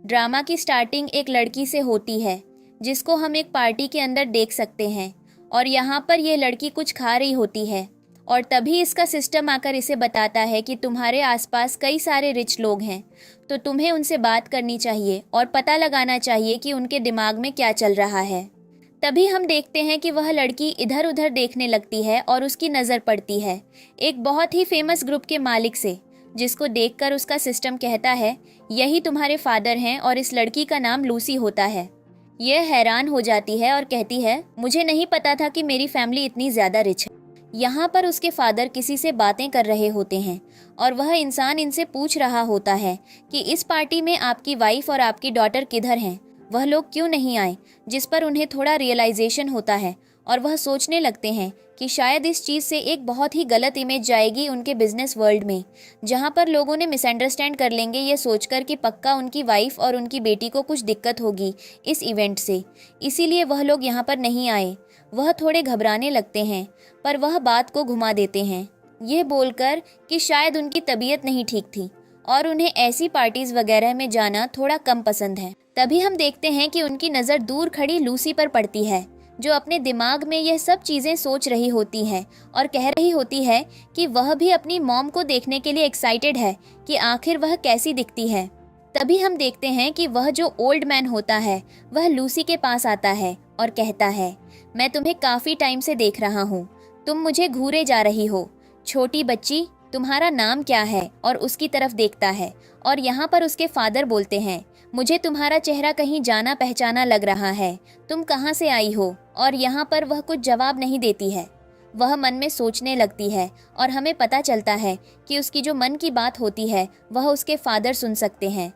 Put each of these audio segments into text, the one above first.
Drama की starting एक लड़की से होती है जिसको हम एक पार्टी के अंदर देख सकते हैं और यहाँ पर ये लड़की कुछ खा रही होती है और तभी इसका सिस्टम आकर इसे बताता है कि तुम्हारे आसपास कई सारे रिच लोग हैं, तो तुम्हें उनसे बात करनी चाहिए और पता लगाना चाहिए कि उनके दिमाग में क्या चल रहा है। तभी हम देखते हैं कि वह लड़की इधर उधर देखने लगती है और उसकी नज़र पड़ती है एक बहुत ही फेमस ग्रुप के मालिक से, जिसको देखकर उसका सिस्टम कहता है यही तुम्हारे फादर हैं और इस लड़की का नाम लूसी होता है। यह हैरान हो जाती है और कहती है मुझे नहीं पता था कि मेरी फैमिली इतनी ज़्यादा रिच है। यहाँ पर उसके फादर किसी से बातें कर रहे होते हैं और वह इंसान इनसे पूछ रहा होता है कि इस पार्टी में आपकी वाइफ और आपकी डॉटर किधर हैं, वह लोग क्यों नहीं आए। जिस पर उन्हें थोड़ा रियलाइजेशन होता है और वह सोचने लगते हैं कि शायद इस चीज़ से एक बहुत ही गलत इमेज जाएगी उनके बिजनेस वर्ल्ड में, जहां पर लोगों ने मिसअंडरस्टैंड कर लेंगे ये सोचकर कि पक्का उनकी वाइफ और उनकी बेटी को कुछ दिक्कत होगी इस इवेंट से, इसीलिए वह लोग यहाँ पर नहीं आए। वह थोड़े घबराने लगते हैं पर वह बात को घुमा देते हैं यह बोलकर कि शायद उनकी तबीयत नहीं ठीक थी और उन्हें ऐसी पार्टीज वगैरह में जाना थोड़ा कम पसंद है। तभी हम देखते हैं कि उनकी नज़र दूर खड़ी लूसी पर पड़ती है, जो अपने दिमाग में यह सब चीज़ें सोच रही होती है और कह रही होती है कि वह भी अपनी मॉम को देखने के लिए एक्साइटेड है कि आखिर वह कैसी दिखती है। तभी हम देखते हैं कि वह जो ओल्ड मैन होता है वह लूसी के पास आता है और कहता है मैं तुम्हें काफ़ी टाइम से देख रहा हूँ, तुम मुझे घूरे जा रही हो। छोटी बच्ची, तुम्हारा नाम क्या है? और उसकी तरफ देखता है और यहाँ पर उसके फादर बोलते हैं मुझे तुम्हारा चेहरा कहीं जाना पहचाना लग रहा है, तुम कहाँ से आई हो? और यहाँ पर वह कुछ जवाब नहीं देती है। वह मन में सोचने लगती है और हमें पता चलता है कि उसकी जो मन की बात होती है वह उसके फादर सुन सकते हैं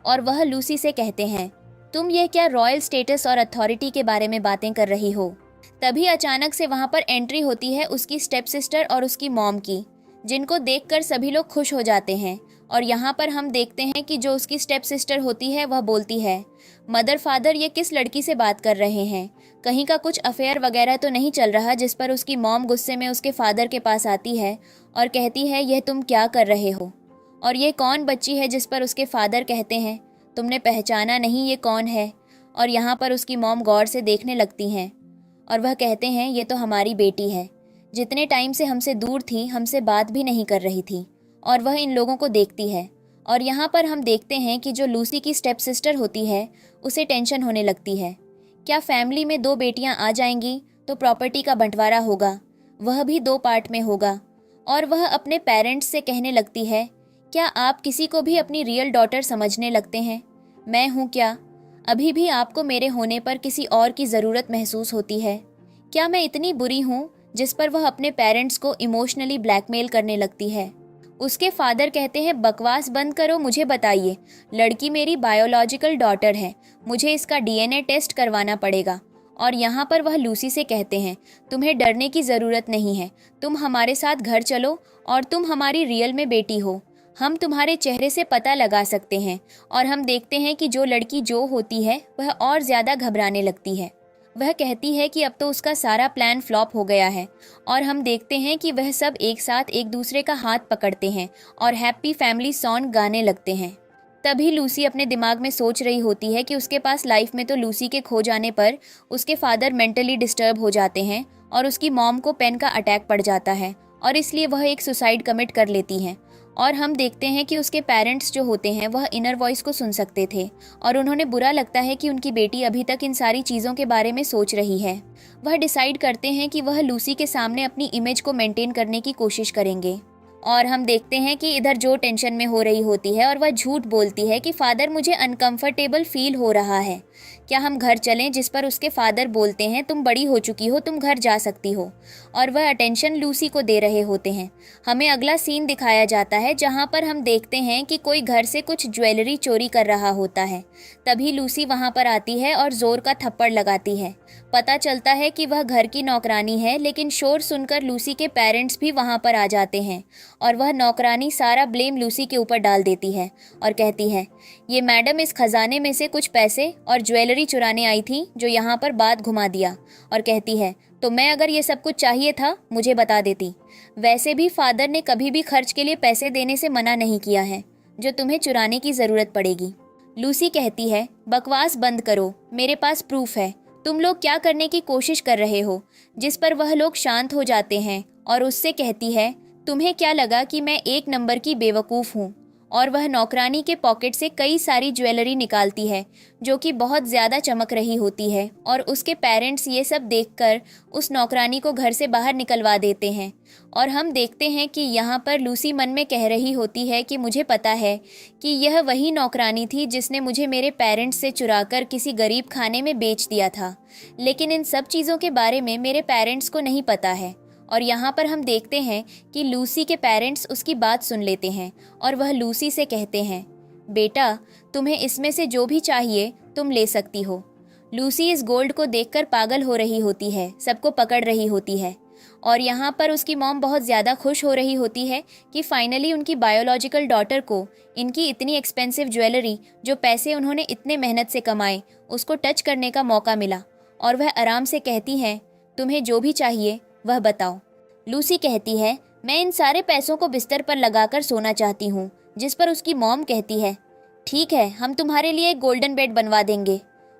और वह लूसी से कहते हैं तुम ये क्या रॉयल स्टेटस और अथॉरिटी के बारे में बातें कर रही हो। तभी अचानक से वहाँ पर एंट्री होती है उसकी स्टेप सिस्टर और उसकी मॉम की, जिनको देखकर सभी लोग खुश हो जाते हैं। और यहाँ पर हम देखते हैं कि जो उसकी स्टेप सिस्टर होती है वह बोलती है मदर फादर ये किस लड़की से बात कर रहे हैं, कहीं का कुछ अफेयर वगैरह तो नहीं चल रहा। जिस पर उसकी मॉम गुस्से में उसके फादर के पास आती है और कहती है यह तुम क्या कर रहे हो और ये कौन बच्ची है। जिस पर उसके फादर कहते हैं तुमने पहचाना नहीं, ये कौन है। और यहाँ पर उसकी मॉम गौर से देखने लगती हैं और वह कहते हैं ये तो हमारी बेटी है, जितने टाइम से हमसे दूर थी, हमसे बात भी नहीं कर रही थी। और वह इन लोगों को देखती है और यहाँ पर हम देखते हैं कि जो लूसी की स्टेप सिस्टर होती है उसे टेंशन होने लगती है। क्या फैमिली में 2 बेटियाँ आ जाएंगी तो प्रॉपर्टी का बंटवारा होगा, वह भी 2 पार्ट में होगा। और वह अपने पेरेंट्स से कहने लगती है क्या आप किसी को भी अपनी रियल डॉटर समझने लगते हैं? मैं हूँ क्या? अभी भी आपको मेरे होने पर किसी और की ज़रूरत महसूस होती है? क्या मैं इतनी बुरी हूँ? जिस पर वह अपने पेरेंट्स को इमोशनली ब्लैकमेल करने लगती है। उसके फादर कहते हैं बकवास बंद करो, मुझे बताइए, लड़की मेरी बायोलॉजिकल डॉटर है, मुझे इसका डीएनए टेस्ट करवाना पड़ेगा। और यहाँ पर वह लूसी से कहते हैं तुम्हें डरने की ज़रूरत नहीं है, तुम हमारे साथ घर चलो और तुम हमारी रियल में बेटी हो, हम तुम्हारे चेहरे से पता लगा सकते हैं। और हम देखते हैं कि जो लड़की जो होती है वह और ज़्यादा घबराने लगती है। वह कहती है कि अब तो उसका सारा प्लान फ्लॉप हो गया है। और हम देखते हैं कि वह सब एक साथ एक दूसरे का हाथ पकड़ते हैं और हैप्पी फैमिली सॉन्ग गाने लगते हैं। तभी लूसी अपने दिमाग में सोच रही होती है कि उसके पास लाइफ में तो लूसी के खो जाने पर उसके फादर मेंटली डिस्टर्ब हो जाते हैं और उसकी मॉम को पेन का अटैक पड़ जाता है और इसलिए वह एक सुसाइड कमिट कर लेती हैं। और हम देखते हैं कि उसके पेरेंट्स जो होते हैं वह इनर वॉइस को सुन सकते थे और उन्होंने बुरा लगता है कि उनकी बेटी अभी तक इन सारी चीज़ों के बारे में सोच रही है। वह डिसाइड करते हैं कि वह लूसी के सामने अपनी इमेज को मेंटेन करने की कोशिश करेंगे। और हम देखते हैं कि इधर जो टेंशन में हो रही होती है और वह झूठ बोलती है कि फादर मुझे अनकंफर्टेबल फील हो रहा है, क्या हम घर चलें। जिस पर उसके फादर बोलते हैं तुम बड़ी हो चुकी हो, तुम घर जा सकती हो। और वह अटेंशन लूसी को दे रहे होते हैं। हमें अगला सीन दिखाया जाता है जहां पर हम देखते हैं कि कोई घर से कुछ ज्वेलरी चोरी कर रहा होता है। तभी लूसी वहां पर आती है और जोर का थप्पड़ लगाती है। पता चलता है कि वह घर की नौकरानी है, लेकिन शोर सुनकर लूसी के पेरेंट्स भी वहां पर आ जाते हैं और वह नौकरानी सारा ब्लेम लूसी के ऊपर डाल देती है और कहती है ये मैडम इस खजाने में से कुछ पैसे और ज्वेलरी चुराने आई थी जो यहाँ पर बात घुमा दिया। और कहती है तो मैं अगर ये सब कुछ चाहिए था मुझे बता देती, वैसे भी फादर ने कभी भी खर्च के लिए पैसे देने से मना नहीं किया है जो तुम्हें चुराने की ज़रूरत पड़ेगी। लूसी कहती है, बकवास बंद करो, मेरे पास प्रूफ है। तुम लोग क्या करने की कोशिश कर रहे हो? जिस पर वह लोग शांत हो जाते हैं और उससे कहती है, तुम्हें क्या लगा कि मैं एक नंबर की बेवकूफ़ हूँ? और वह नौकरानी के पॉकेट से कई सारी ज्वेलरी निकालती है जो कि बहुत ज़्यादा चमक रही होती है, और उसके पेरेंट्स ये सब देखकर उस नौकरानी को घर से बाहर निकलवा देते हैं। और हम देखते हैं कि यहाँ पर लूसी मन में कह रही होती है कि मुझे पता है कि यह वही नौकरानी थी जिसने मुझे मेरे पेरेंट्स से चुराकर किसी गरीब खाने में बेच दिया था, लेकिन इन सब चीज़ों के बारे में मेरे पेरेंट्स को नहीं पता है। और यहाँ पर हम देखते हैं कि लूसी के पेरेंट्स उसकी बात सुन लेते हैं और वह लूसी से कहते हैं, बेटा तुम्हें इसमें से जो भी चाहिए तुम ले सकती हो। लूसी इस गोल्ड को देखकर पागल हो रही होती है, सबको पकड़ रही होती है। और यहाँ पर उसकी मॉम बहुत ज़्यादा खुश हो रही होती है कि फाइनली उनकी बायोलॉजिकल डॉटर को इनकी इतनी एक्सपेंसिव ज्वेलरी, जो पैसे उन्होंने इतने मेहनत से कमाए, उसको टच करने का मौका मिला। और वह आराम से कहती हैं, तुम्हें जो भी चाहिए वह बताओ। लूसी कहती है, मैं इन सारे पैसों को बिस्तर पर लगाकर सोना चाहती हूँ। जिस पर उसकी मॉम कहती है, ठीक है, हम तुम्हारे लिए एक गोल्डन बेड बनवा देंगे।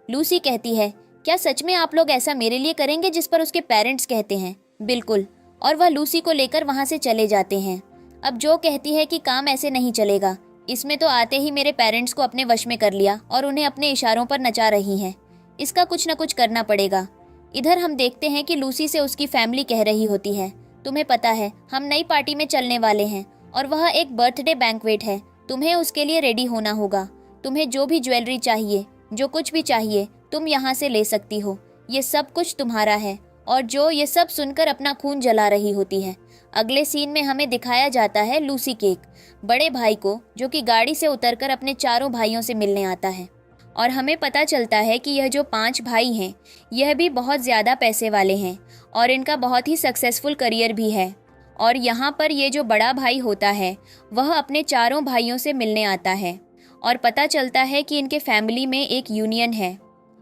लूसी कहती है, क्या सच में आप लोग ऐसा मेरे लिए करेंगे? जिस पर उसके पेरेंट्स कहते हैं, बिल्कुल। और वह लूसी को लेकर वहाँ से चले जाते हैं। अब जो कहती है कि काम ऐसे नहीं चलेगा, इसमें तो आते ही मेरे पेरेंट्स को अपने वश में कर लिया और उन्हें अपने इशारों पर नचा रही हैं। इसका कुछ न कुछ करना पड़ेगा। इधर हम देखते हैं कि लूसी से उसकी फैमिली कह रही होती है, तुम्हें पता है हम नई पार्टी में चलने वाले हैं और वह एक बर्थडे बैंक्वेट है, तुम्हें उसके लिए रेडी होना होगा। तुम्हें जो भी ज्वेलरी चाहिए, जो कुछ भी चाहिए, तुम यहाँ से ले सकती हो, ये सब कुछ तुम्हारा है। और जो ये सब सुनकर अपना खून जला रही होती है। अगले सीन में हमें दिखाया जाता है लूसी के एक बड़े भाई को, जो कि गाड़ी से उतरकर अपने चारों भाइयों से मिलने आता है। और हमें पता चलता है कि यह जो 5 भाई हैं, यह भी बहुत ज़्यादा पैसे वाले हैं और इनका बहुत ही सक्सेसफुल करियर भी है। और यहाँ पर ये जो बड़ा भाई होता है, वह अपने चारों भाइयों से मिलने आता है और पता चलता है कि इनके फैमिली में एक यूनियन है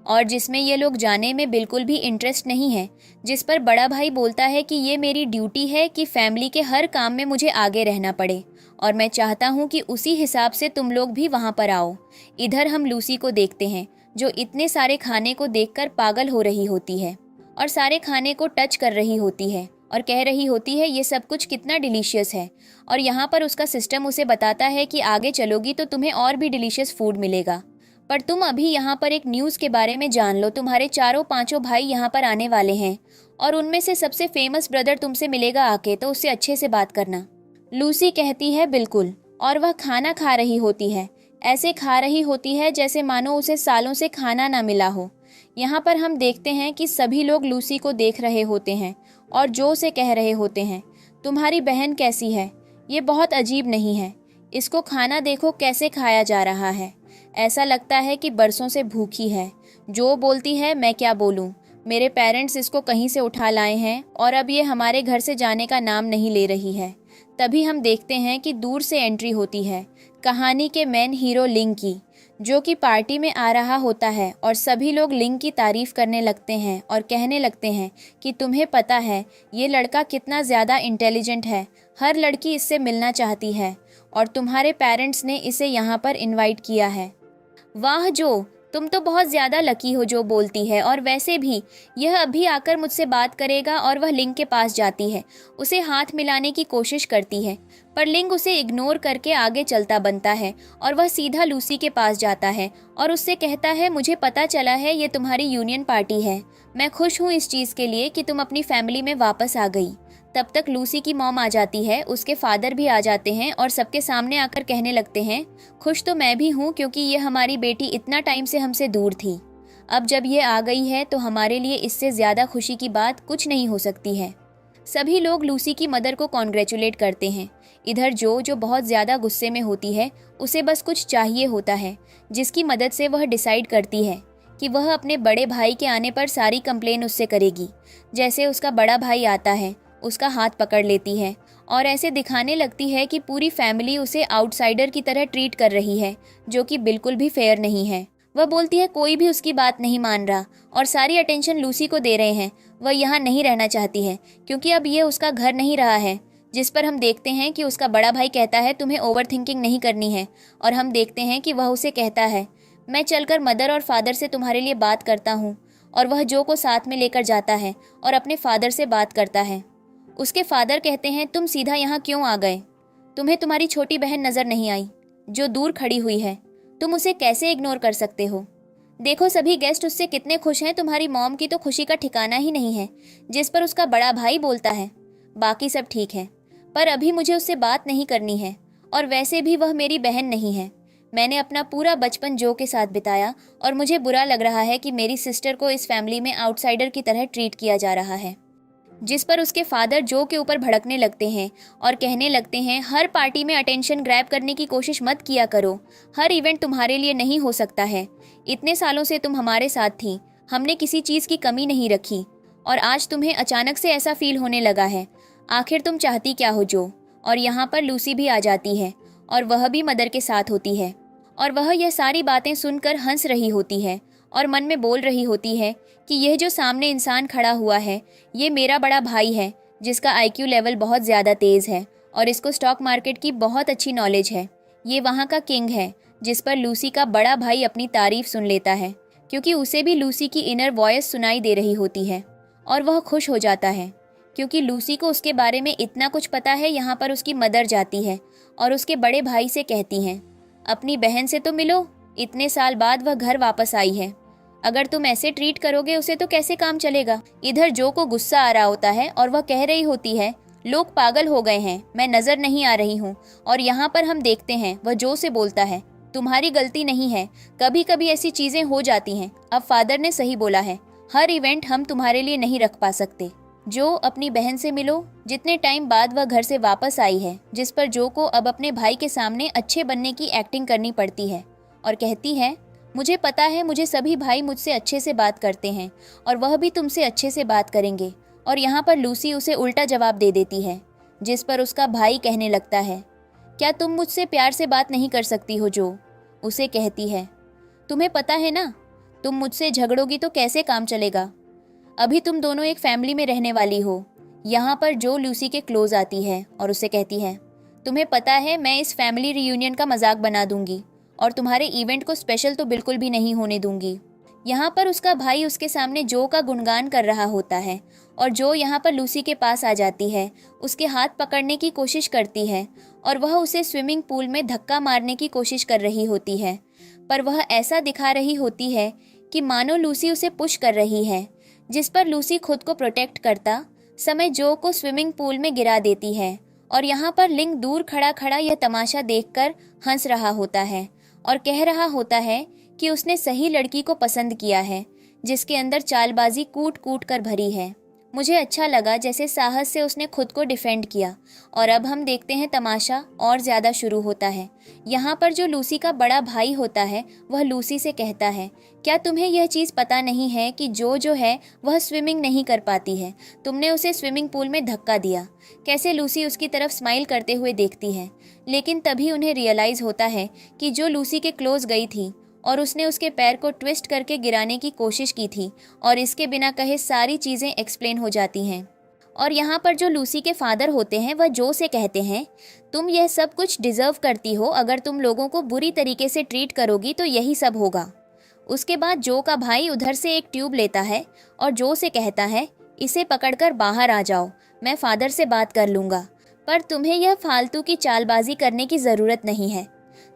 और जिसमें ये लोग जाने में बिल्कुल भी इंटरेस्ट नहीं है। जिस पर बड़ा भाई बोलता है कि ये मेरी ड्यूटी है कि फैमिली के हर काम में मुझे आगे रहना पड़े और मैं चाहता हूँ कि उसी हिसाब से तुम लोग भी वहाँ पर आओ। इधर हम लूसी को देखते हैं, जो इतने सारे खाने को देखकर पागल हो रही होती है और सारे खाने को टच कर रही होती है और कह रही होती है ये सब कुछ कितना डिलीशियस है। और यहाँ पर उसका सिस्टम उसे बताता है कि आगे चलोगी तो तुम्हें और भी डिलीशियस फूड मिलेगा, पर तुम अभी यहाँ पर एक न्यूज़ के बारे में जान लो। तुम्हारे चारों पांचों भाई यहाँ पर आने वाले हैं और उनमें से सबसे फेमस ब्रदर तुमसे मिलेगा आके, तो उससे अच्छे से बात करना। लूसी कहती है बिल्कुल, और वह खाना खा रही होती है। ऐसे खा रही होती है जैसे मानो उसे सालों से खाना ना मिला हो। यहाँ पर हम देखते हैं कि सभी लोग लूसी को देख रहे होते हैं और जो से कह रहे होते हैं, तुम्हारी बहन कैसी है? ये बहुत अजीब नहीं है, इसको खाना देखो कैसे खाया जा रहा है, ऐसा लगता है कि बरसों से भूखी है। जो बोलती है मैं क्या बोलूँ, मेरे पेरेंट्स इसको कहीं से उठा लाए हैं और अब ये हमारे घर से जाने का नाम नहीं ले रही है। तभी हम देखते हैं कि दूर से एंट्री होती है कहानी के मेन हीरो लिंग की, जो कि पार्टी में आ रहा होता है और सभी लोग लिंग की तारीफ करने लगते हैं और कहने लगते हैं कि तुम्हें पता है ये लड़का कितना ज़्यादा इंटेलिजेंट है, हर लड़की इससे मिलना चाहती है और तुम्हारे पेरेंट्स ने इसे यहाँ पर इनवाइट किया है। वाह जो, तुम तो बहुत ज़्यादा लकी हो, जो बोलती है। और वैसे भी यह अभी आकर मुझसे बात करेगा। और वह लिंग के पास जाती है, उसे हाथ मिलाने की कोशिश करती है, पर लिंग उसे इग्नोर करके आगे चलता बनता है और वह सीधा लूसी के पास जाता है और उससे कहता है मुझे पता चला है ये तुम्हारी यूनियन पार्टी है, मैं खुश हूँ इस चीज़ के लिए कि तुम अपनी फैमिली में वापस आ गई। तब तक लूसी की मॉम आ जाती है, उसके फादर भी आ जाते हैं और सबके सामने आकर कहने लगते हैं खुश तो मैं भी हूँ क्योंकि ये हमारी बेटी इतना टाइम से हमसे दूर थी, अब जब ये आ गई है तो हमारे लिए इससे ज़्यादा खुशी की बात कुछ नहीं हो सकती है। सभी लोग लूसी की मदर को कॉन्ग्रेचुलेट करते हैं। इधर जो बहुत ज़्यादा गुस्से में होती है, उसे बस कुछ चाहिए होता है जिसकी मदद से वह डिसाइड करती है कि वह अपने बड़े भाई के आने पर सारी कंप्लेन उससे करेगी। जैसे उसका बड़ा भाई आता है, उसका हाथ पकड़ लेती है और ऐसे दिखाने लगती है कि पूरी फैमिली उसे आउटसाइडर की तरह ट्रीट कर रही है, जो कि बिल्कुल भी फेयर नहीं है। वह बोलती है कोई भी उसकी बात नहीं मान रहा और सारी अटेंशन लूसी को दे रहे हैं। वह यहाँ नहीं रहना चाहती है क्योंकि अब ये उसका घर नहीं रहा है। जिस पर हम देखते हैं कि उसका बड़ा भाई कहता है तुम्हें ओवर थिंकिंग नहीं करनी है और हम देखते हैं कि वह उसे कहता है मैं चलकर मदर और फादर से तुम्हारे लिए बात करता हूँ। और वह जो को साथ में लेकर जाता है और अपने फादर से बात करता है। उसके फादर कहते हैं, तुम सीधा यहाँ क्यों आ गए? तुम्हें तुम्हारी छोटी बहन नजर नहीं आई जो दूर खड़ी हुई है? तुम उसे कैसे इग्नोर कर सकते हो? देखो सभी गेस्ट उससे कितने खुश हैं। तुम्हारी मॉम की तो खुशी का ठिकाना ही नहीं है। जिस पर उसका बड़ा भाई बोलता है, बाकी सब ठीक है, पर अभी मुझे उससे बात नहीं करनी है। और वैसे भी वह मेरी बहन नहीं है। मैंने अपना पूरा बचपन जो के साथ बिताया और मुझे बुरा लग रहा है कि मेरी सिस्टर को इस फैमिली में आउटसाइडर की तरह ट्रीट किया जा रहा है। जिस पर उसके फादर जो के ऊपर भड़कने लगते हैं और कहने लगते हैं, हर पार्टी में अटेंशन ग्रैब करने की कोशिश मत किया करो। हर इवेंट तुम्हारे लिए नहीं हो सकता है। इतने सालों से तुम हमारे साथ थी, हमने किसी चीज़ की कमी नहीं रखी, और आज तुम्हें अचानक से ऐसा फील होने लगा है। आखिर तुम चाहती क्या हो जो? और यहाँ पर लूसी भी आ जाती है और वह भी मदर के साथ होती है। और वह यह सारी बातें सुनकर हंस रही होती है और मन में बोल रही होती है कि यह जो सामने इंसान खड़ा हुआ है, ये मेरा बड़ा भाई है जिसका आईक्यू लेवल बहुत ज़्यादा तेज़ है और इसको स्टॉक मार्केट की बहुत अच्छी नॉलेज है। ये वहाँ का किंग है जिस पर लूसी का बड़ा भाई अपनी तारीफ सुन लेता है, क्योंकि उसे भी लूसी की इनर वॉइस सुनाई दे रही होती है। और वह खुश हो जाता है क्योंकि लूसी को उसके बारे में इतना कुछ पता है। यहाँ पर उसकी मदर जाती है और उसके बड़े भाई से कहती हैं, अपनी बहन से तो मिलो, इतने साल बाद वह घर वापस आई है। अगर तुम ऐसे ट्रीट करोगे उसे तो कैसे काम चलेगा? इधर जो को गुस्सा आ रहा होता है और वह कह रही होती है, लोग पागल हो गए हैं, मैं नजर नहीं आ रही हूँ। और यहाँ पर हम देखते हैं वह जो से बोलता है, तुम्हारी गलती नहीं है, कभी कभी ऐसी चीजें हो जाती हैं। अब फादर ने सही बोला है, हर इवेंट हम तुम्हारे लिए नहीं रख पा सकते। जो अपनी बहन से मिलो। जितने टाइम बाद वह घर से वापस आई है, जिस पर जो को अब अपने भाई के सामने अच्छे बनने की एक्टिंग करनी पड़ती है और कहती है, मुझे पता है मुझे सभी भाई मुझसे अच्छे से बात करते हैं और वह भी तुमसे अच्छे से बात करेंगे। और यहाँ पर लूसी उसे उल्टा जवाब दे देती है, जिस पर उसका भाई कहने लगता है, क्या तुम मुझसे प्यार से बात नहीं कर सकती हो? जो उसे कहती है, तुम्हें पता है ना, तुम मुझसे झगड़ोगी तो कैसे काम चलेगा? अभी तुम दोनों एक फैमिली में रहने वाली हो। यहाँ पर जो लूसी के क्लोज आती है और उसे कहती है, तुम्हें पता है मैं इस फैमिली रियूनियन का मजाक बना दूंगी और तुम्हारे इवेंट को स्पेशल तो बिल्कुल भी नहीं होने दूंगी। यहाँ पर उसका भाई उसके सामने जो का गुणगान कर रहा होता है और जो यहाँ पर लूसी के पास आ जाती है, उसके हाथ पकड़ने की कोशिश करती है और वह उसे स्विमिंग पूल में धक्का मारने की कोशिश कर रही होती है। पर वह ऐसा दिखा रही होती है कि मानो लूसी उसे पुश कर रही है, जिस पर लूसी खुद को प्रोटेक्ट करता समय जो को स्विमिंग पूल में गिरा देती है। और यहाँ पर लिंग दूर खड़ा खड़ा यह तमाशा देखकर हंस रहा होता है और कह रहा होता है कि उसने सही लड़की को पसंद किया है, जिसके अंदर चालबाजी कूट कूट कर भरी है। मुझे अच्छा लगा जैसे साहस से उसने खुद को डिफेंड किया। और अब हम देखते हैं तमाशा और ज़्यादा शुरू होता है। यहाँ पर जो लूसी का बड़ा भाई होता है वह लूसी से कहता है, क्या तुम्हें यह चीज़ पता नहीं है कि जो है वह स्विमिंग नहीं कर पाती है? तुमने उसे स्विमिंग पूल में धक्का दिया। कैसे लूसी उसकी तरफ स्माइल करते हुए देखती है, लेकिन तभी उन्हें रियलाइज़ होता है कि जो लूसी के क्लोज गई थी और उसने उसके पैर को ट्विस्ट करके गिराने की कोशिश की थी और इसके बिना कहे सारी चीज़ें एक्सप्लेन हो जाती हैं। और यहाँ पर जो लूसी के फादर होते हैं वह जो से कहते हैं, तुम यह सब कुछ डिज़र्व करती हो, अगर तुम लोगों को बुरी तरीके से ट्रीट करोगी तो यही सब होगा। उसके बाद जो का भाई उधर से एक ट्यूब लेता है और जो से कहता है, इसे पकड़कर बाहर आ जाओ, मैं फादर से बात कर लूँगा, पर तुम्हें यह फालतू की चालबाजी करने की ज़रूरत नहीं है,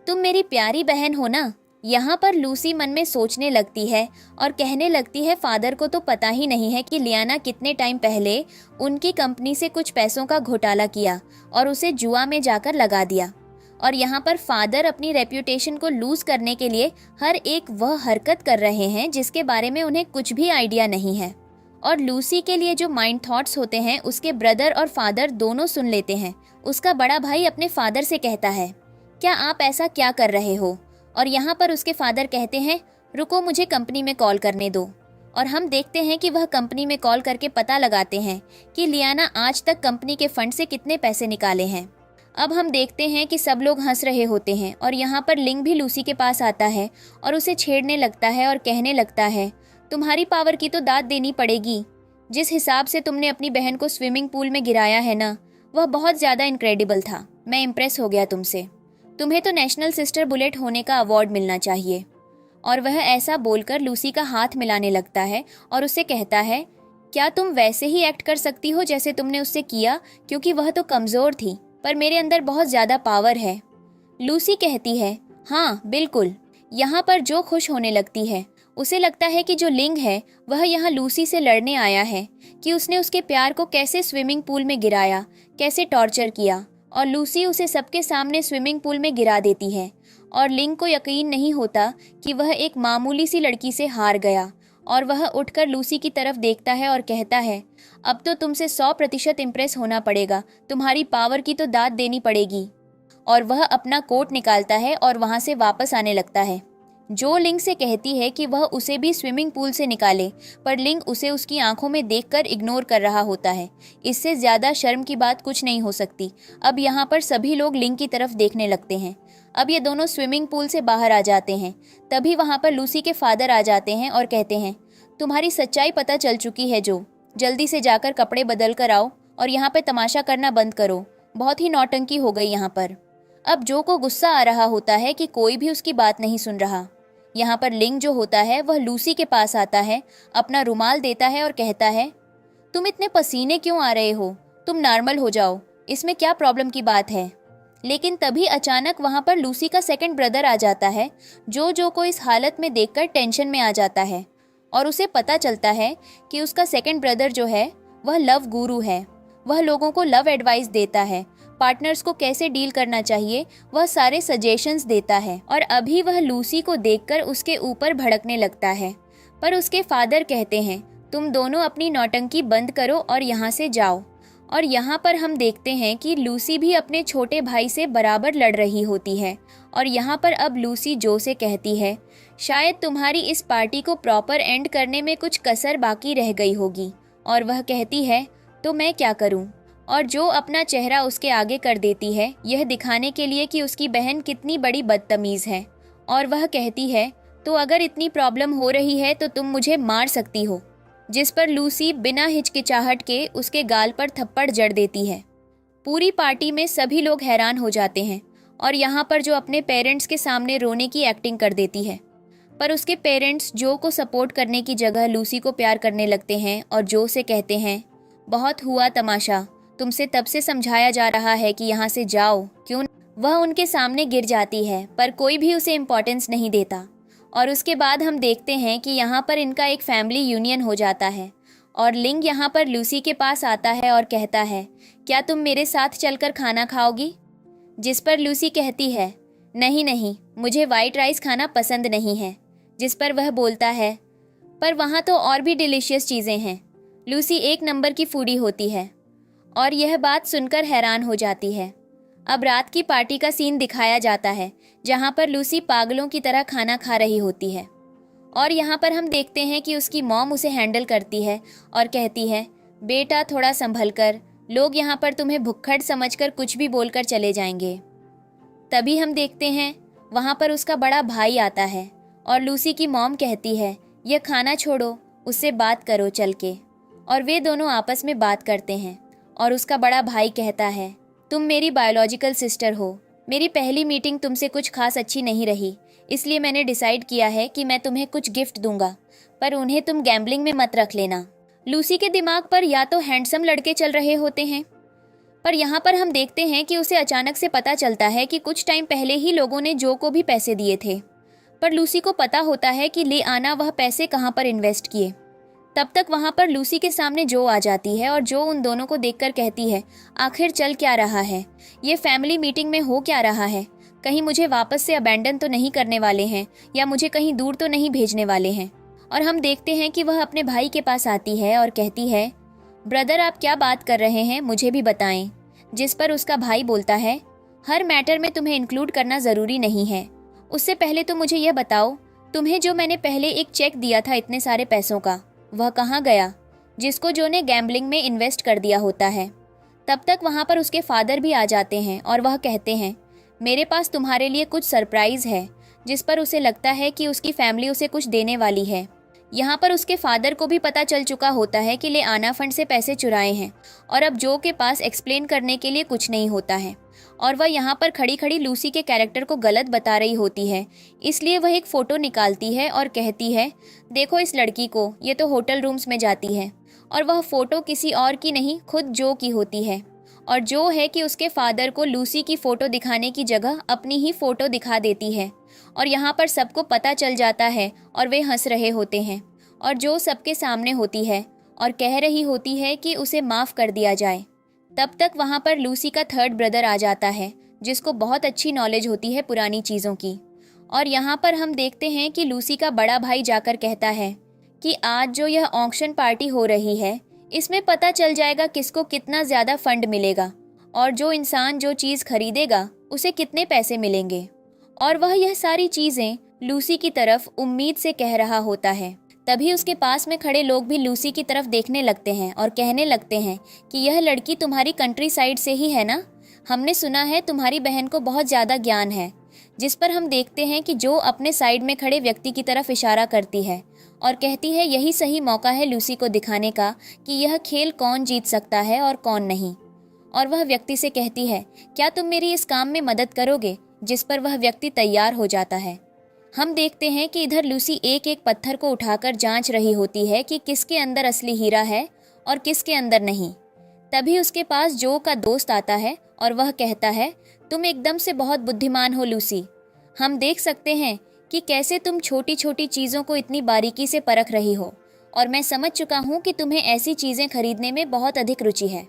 तुम मेरी प्यारी बहन हो ना। यहाँ पर लूसी मन में सोचने लगती है और कहने लगती है, फादर को तो पता ही नहीं है कि लियाना कितने टाइम पहले उनकी कंपनी से कुछ पैसों का घोटाला किया और उसे जुआ में जाकर लगा दिया। और यहाँ पर फादर अपनी रेप्यूटेशन को लूज करने के लिए हर एक वह हरकत कर रहे हैं जिसके बारे में उन्हें कुछ भी आइडिया नहीं है। और लूसी के लिए जो माइंड थॉट्स होते हैं उसके ब्रदर और फादर दोनों सुन लेते हैं। उसका बड़ा भाई अपने फादर से कहता है, क्या आप ऐसा क्या कर रहे हो? और यहाँ पर उसके फादर कहते हैं, रुको मुझे कंपनी में कॉल करने दो। और हम देखते हैं कि वह कंपनी में कॉल करके पता लगाते हैं कि लियाना आज तक कंपनी के फंड से कितने पैसे निकाले हैं। अब हम देखते हैं कि सब लोग हंस रहे होते हैं और यहाँ पर लिंग भी लूसी के पास आता है और उसे छेड़ने लगता है और कहने लगता है, तुम्हारी पावर की तो दाद देनी पड़ेगी। जिस हिसाब से तुमने अपनी बहन को स्विमिंग पूल में गिराया है ना, वह बहुत ज़्यादा इनक्रेडिबल था। मैं इम्प्रेस हो गया तुमसे। तुम्हें तो नेशनल सिस्टर बुलेट होने का अवार्ड मिलना चाहिए। और वह ऐसा बोलकर लूसी का हाथ मिलाने लगता है और उससे कहता है, क्या तुम वैसे ही एक्ट कर सकती हो जैसे तुमने उससे किया, क्योंकि वह तो कमज़ोर थी, पर मेरे अंदर बहुत ज़्यादा पावर है। लूसी कहती है, हाँ बिल्कुल। यहाँ पर जो खुश होने लगती है, उसे लगता है कि जो लिंग है वह यहाँ लूसी से लड़ने आया है, कि उसने उसके प्यार को कैसे स्विमिंग पूल में गिराया, कैसे टॉर्चर किया, और लूसी उसे सबके सामने स्विमिंग पूल में गिरा देती है। और लिंग को यकीन नहीं होता कि वह एक मामूली सी लड़की से हार गया, और वह उठकर लूसी की तरफ देखता है और कहता है, अब तो तुमसे 100% इम्प्रेस होना पड़ेगा, तुम्हारी पावर की तो दाद देनी पड़ेगी। और वह अपना कोट निकालता है और वहाँ से वापस आने लगता है। जो लिंग से कहती है कि वह उसे भी स्विमिंग पूल से निकाले, पर लिंग उसे उसकी आंखों में देखकर इग्नोर कर रहा होता है। इससे ज़्यादा शर्म की बात कुछ नहीं हो सकती। अब यहाँ पर सभी लोग लिंग की तरफ देखने लगते हैं। अब ये दोनों स्विमिंग पूल से बाहर आ जाते हैं। तभी वहाँ पर लूसी के फादर आ जाते हैं और कहते हैं, तुम्हारी सच्चाई पता चल चुकी है जो, जल्दी से जाकर कपड़े बदल कर आओ और यहाँ पर तमाशा करना बंद करो, बहुत ही नौटंकी हो गई यहाँ पर। अब जो को गुस्सा आ रहा होता है कि कोई भी उसकी बात नहीं सुन रहा। यहाँ पर लिंग जो होता है वह लूसी के पास आता है, अपना रुमाल देता है और कहता है, तुम इतने पसीने क्यों आ रहे हो, तुम नॉर्मल हो जाओ, इसमें क्या प्रॉब्लम की बात है। लेकिन तभी अचानक वहाँ पर लूसी का सेकंड ब्रदर आ जाता है, जो को इस हालत में देखकर टेंशन में आ जाता है। और उसे पता चलता है कि उसका सेकंड ब्रदर जो है वह लव गुरु है। वह लोगों को लव एडवाइस देता है, पार्टनर्स को कैसे डील करना चाहिए वह सारे सजेशंस देता है। और अभी वह लूसी को देखकर उसके ऊपर भड़कने लगता है, पर उसके फादर कहते हैं, तुम दोनों अपनी नौटंकी बंद करो और यहाँ से जाओ। और यहाँ पर हम देखते हैं कि लूसी भी अपने छोटे भाई से बराबर लड़ रही होती है। और यहाँ पर अब लूसी जो से कहती है, शायद तुम्हारी इस पार्टी को प्रॉपर एंड करने में कुछ कसर बाकी रह गई होगी। और वह कहती है, तो मैं क्या करूँ। और जो अपना चेहरा उसके आगे कर देती है, यह दिखाने के लिए कि उसकी बहन कितनी बड़ी बदतमीज़ है। और वह कहती है, तो अगर इतनी प्रॉब्लम हो रही है तो तुम मुझे मार सकती हो। जिस पर लूसी बिना हिचकिचाहट के उसके गाल पर थप्पड़ जड़ देती है। पूरी पार्टी में सभी लोग हैरान हो जाते हैं और यहाँ पर जो अपने पेरेंट्स के सामने रोने की एक्टिंग कर देती है। पर उसके पेरेंट्स जो को सपोर्ट करने की जगह लूसी को प्यार करने लगते हैं और जो से कहते हैं, बहुत हुआ तमाशा, तुमसे तब से समझाया जा रहा है कि यहाँ से जाओ क्यों। वह उनके सामने गिर जाती है, पर कोई भी उसे इम्पोर्टेंस नहीं देता। और उसके बाद हम देखते हैं कि यहाँ पर इनका एक फैमिली यूनियन हो जाता है। और लिंग यहाँ पर लूसी के पास आता है और कहता है, क्या तुम मेरे साथ चलकर खाना खाओगी। जिस पर लूसी कहती है, नहीं नहीं, मुझे वाइट राइस खाना पसंद नहीं है। जिस पर वह बोलता है, पर वहाँ तो और भी डिलीशियस चीज़ें हैं। लूसी एक नंबर की फूडी होती है और यह बात सुनकर हैरान हो जाती है। अब रात की पार्टी का सीन दिखाया जाता है, जहाँ पर लूसी पागलों की तरह खाना खा रही होती है। और यहाँ पर हम देखते हैं कि उसकी मॉम उसे हैंडल करती है और कहती है, बेटा थोड़ा संभल कर, लोग यहाँ पर तुम्हें भुक्खड़ समझकर कुछ भी बोलकर चले जाएंगे। तभी हम देखते हैं वहाँ पर उसका बड़ा भाई आता है और लूसी की मॉम कहती है, यह खाना छोड़ो, उससे बात करो चल के। और वे दोनों आपस में बात करते हैं और उसका बड़ा भाई कहता है, तुम मेरी बायोलॉजिकल सिस्टर हो, मेरी पहली मीटिंग तुमसे कुछ खास अच्छी नहीं रही, इसलिए मैंने डिसाइड किया है कि मैं तुम्हें कुछ गिफ्ट दूंगा, पर उन्हें तुम गैम्बलिंग में मत रख लेना। लूसी के दिमाग पर या तो हैंडसम लड़के चल रहे होते हैं, पर यहाँ पर हम देखते हैं कि उसे अचानक से पता चलता है कि कुछ टाइम पहले ही लोगों ने जो को भी पैसे दिए थे। पर लूसी को पता होता है कि ले आना वह पैसे कहाँ पर इन्वेस्ट किए। तब तक वहाँ पर लूसी के सामने जो आ जाती है और जो उन दोनों को देखकर कहती है, आखिर चल क्या रहा है, ये फैमिली मीटिंग में हो क्या रहा है, कहीं मुझे वापस से अबैंडन तो नहीं करने वाले हैं या मुझे कहीं दूर तो नहीं भेजने वाले हैं। और हम देखते हैं कि वह अपने भाई के पास आती है और कहती है, ब्रदर आप क्या बात कर रहे हैं, मुझे भी बताएं। जिस पर उसका भाई बोलता है, हर मैटर में तुम्हें इंक्लूड करना ज़रूरी नहीं है, उससे पहले तो मुझे यह बताओ, तुम्हें जो मैंने पहले एक चेक दिया था इतने सारे पैसों का, वह कहाँ गया, जिसको जो ने गैम्बलिंग में इन्वेस्ट कर दिया होता है। तब तक वहाँ पर उसके फादर भी आ जाते हैं और वह कहते हैं, मेरे पास तुम्हारे लिए कुछ सरप्राइज़ है। जिस पर उसे लगता है कि उसकी फैमिली उसे कुछ देने वाली है। यहाँ पर उसके फादर को भी पता चल चुका होता है कि ले आना फंड से पैसे चुराए हैं और अब जो के पास एक्सप्लेन करने के लिए कुछ नहीं होता है। और वह यहाँ पर खड़ी खड़ी लूसी के कैरेक्टर को गलत बता रही होती है। इसलिए वह एक फ़ोटो निकालती है और कहती है, देखो इस लड़की को, ये तो होटल रूम्स में जाती है। और वह फ़ोटो किसी और की नहीं, खुद जो की होती है। और जो है कि उसके फादर को लूसी की फ़ोटो दिखाने की जगह अपनी ही फ़ोटो दिखा देती है। और यहाँ पर सबको पता चल जाता है और वे हंस रहे होते हैं। और जो सबके सामने होती है और कह रही होती है कि उसे माफ़ कर दिया जाए। तब तक वहाँ पर लूसी का थर्ड ब्रदर आ जाता है, जिसको बहुत अच्छी नॉलेज होती है पुरानी चीज़ों की। और यहाँ पर हम देखते हैं कि लूसी का बड़ा भाई जाकर कहता है कि आज जो यह ऑक्शन पार्टी हो रही है, इसमें पता चल जाएगा किसको कितना ज़्यादा फंड मिलेगा और जो इंसान जो चीज़ खरीदेगा उसे कितने पैसे मिलेंगे। और वह यह सारी चीज़ें लूसी की तरफ उम्मीद से कह रहा होता है। तभी उसके पास में खड़े लोग भी लूसी की तरफ देखने लगते हैं और कहने लगते हैं कि यह लड़की तुम्हारी कंट्री साइड से ही है ना, हमने सुना है तुम्हारी बहन को बहुत ज़्यादा ज्ञान है। जिस पर हम देखते हैं कि जो अपने साइड में खड़े व्यक्ति की तरफ इशारा करती है और कहती है यही सही मौका है लूसी को दिखाने का कि यह खेल कौन जीत सकता है और कौन नहीं। और वह व्यक्ति से कहती है, क्या तुम मेरी इस काम में मदद करोगे? जिस पर वह व्यक्ति तैयार हो जाता है। हम देखते हैं कि इधर लूसी एक एक पत्थर को उठाकर जांच रही होती है कि किसके अंदर असली हीरा है और किसके अंदर नहीं। तभी उसके पास जो का दोस्त आता है और वह कहता है, तुम एकदम से बहुत बुद्धिमान हो लूसी। हम देख सकते हैं कि कैसे तुम छोटी छोटी चीज़ों को इतनी बारीकी से परख रही हो और मैं समझ चुका हूँ कि तुम्हें ऐसी चीज़ें खरीदने में बहुत अधिक रुचि है।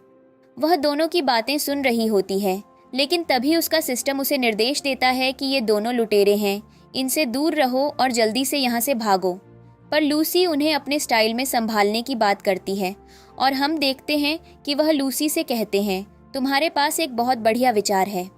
वह दोनों की बातें सुन रही होती है, लेकिन तभी उसका सिस्टम उसे निर्देश देता है कि ये दोनों लुटेरे हैं, इनसे दूर रहो और जल्दी से यहाँ से भागो। पर लूसी उन्हें अपने स्टाइल में संभालने की बात करती है और हम देखते हैं कि वह लूसी से कहते हैं, तुम्हारे पास एक बहुत बढ़िया विचार है।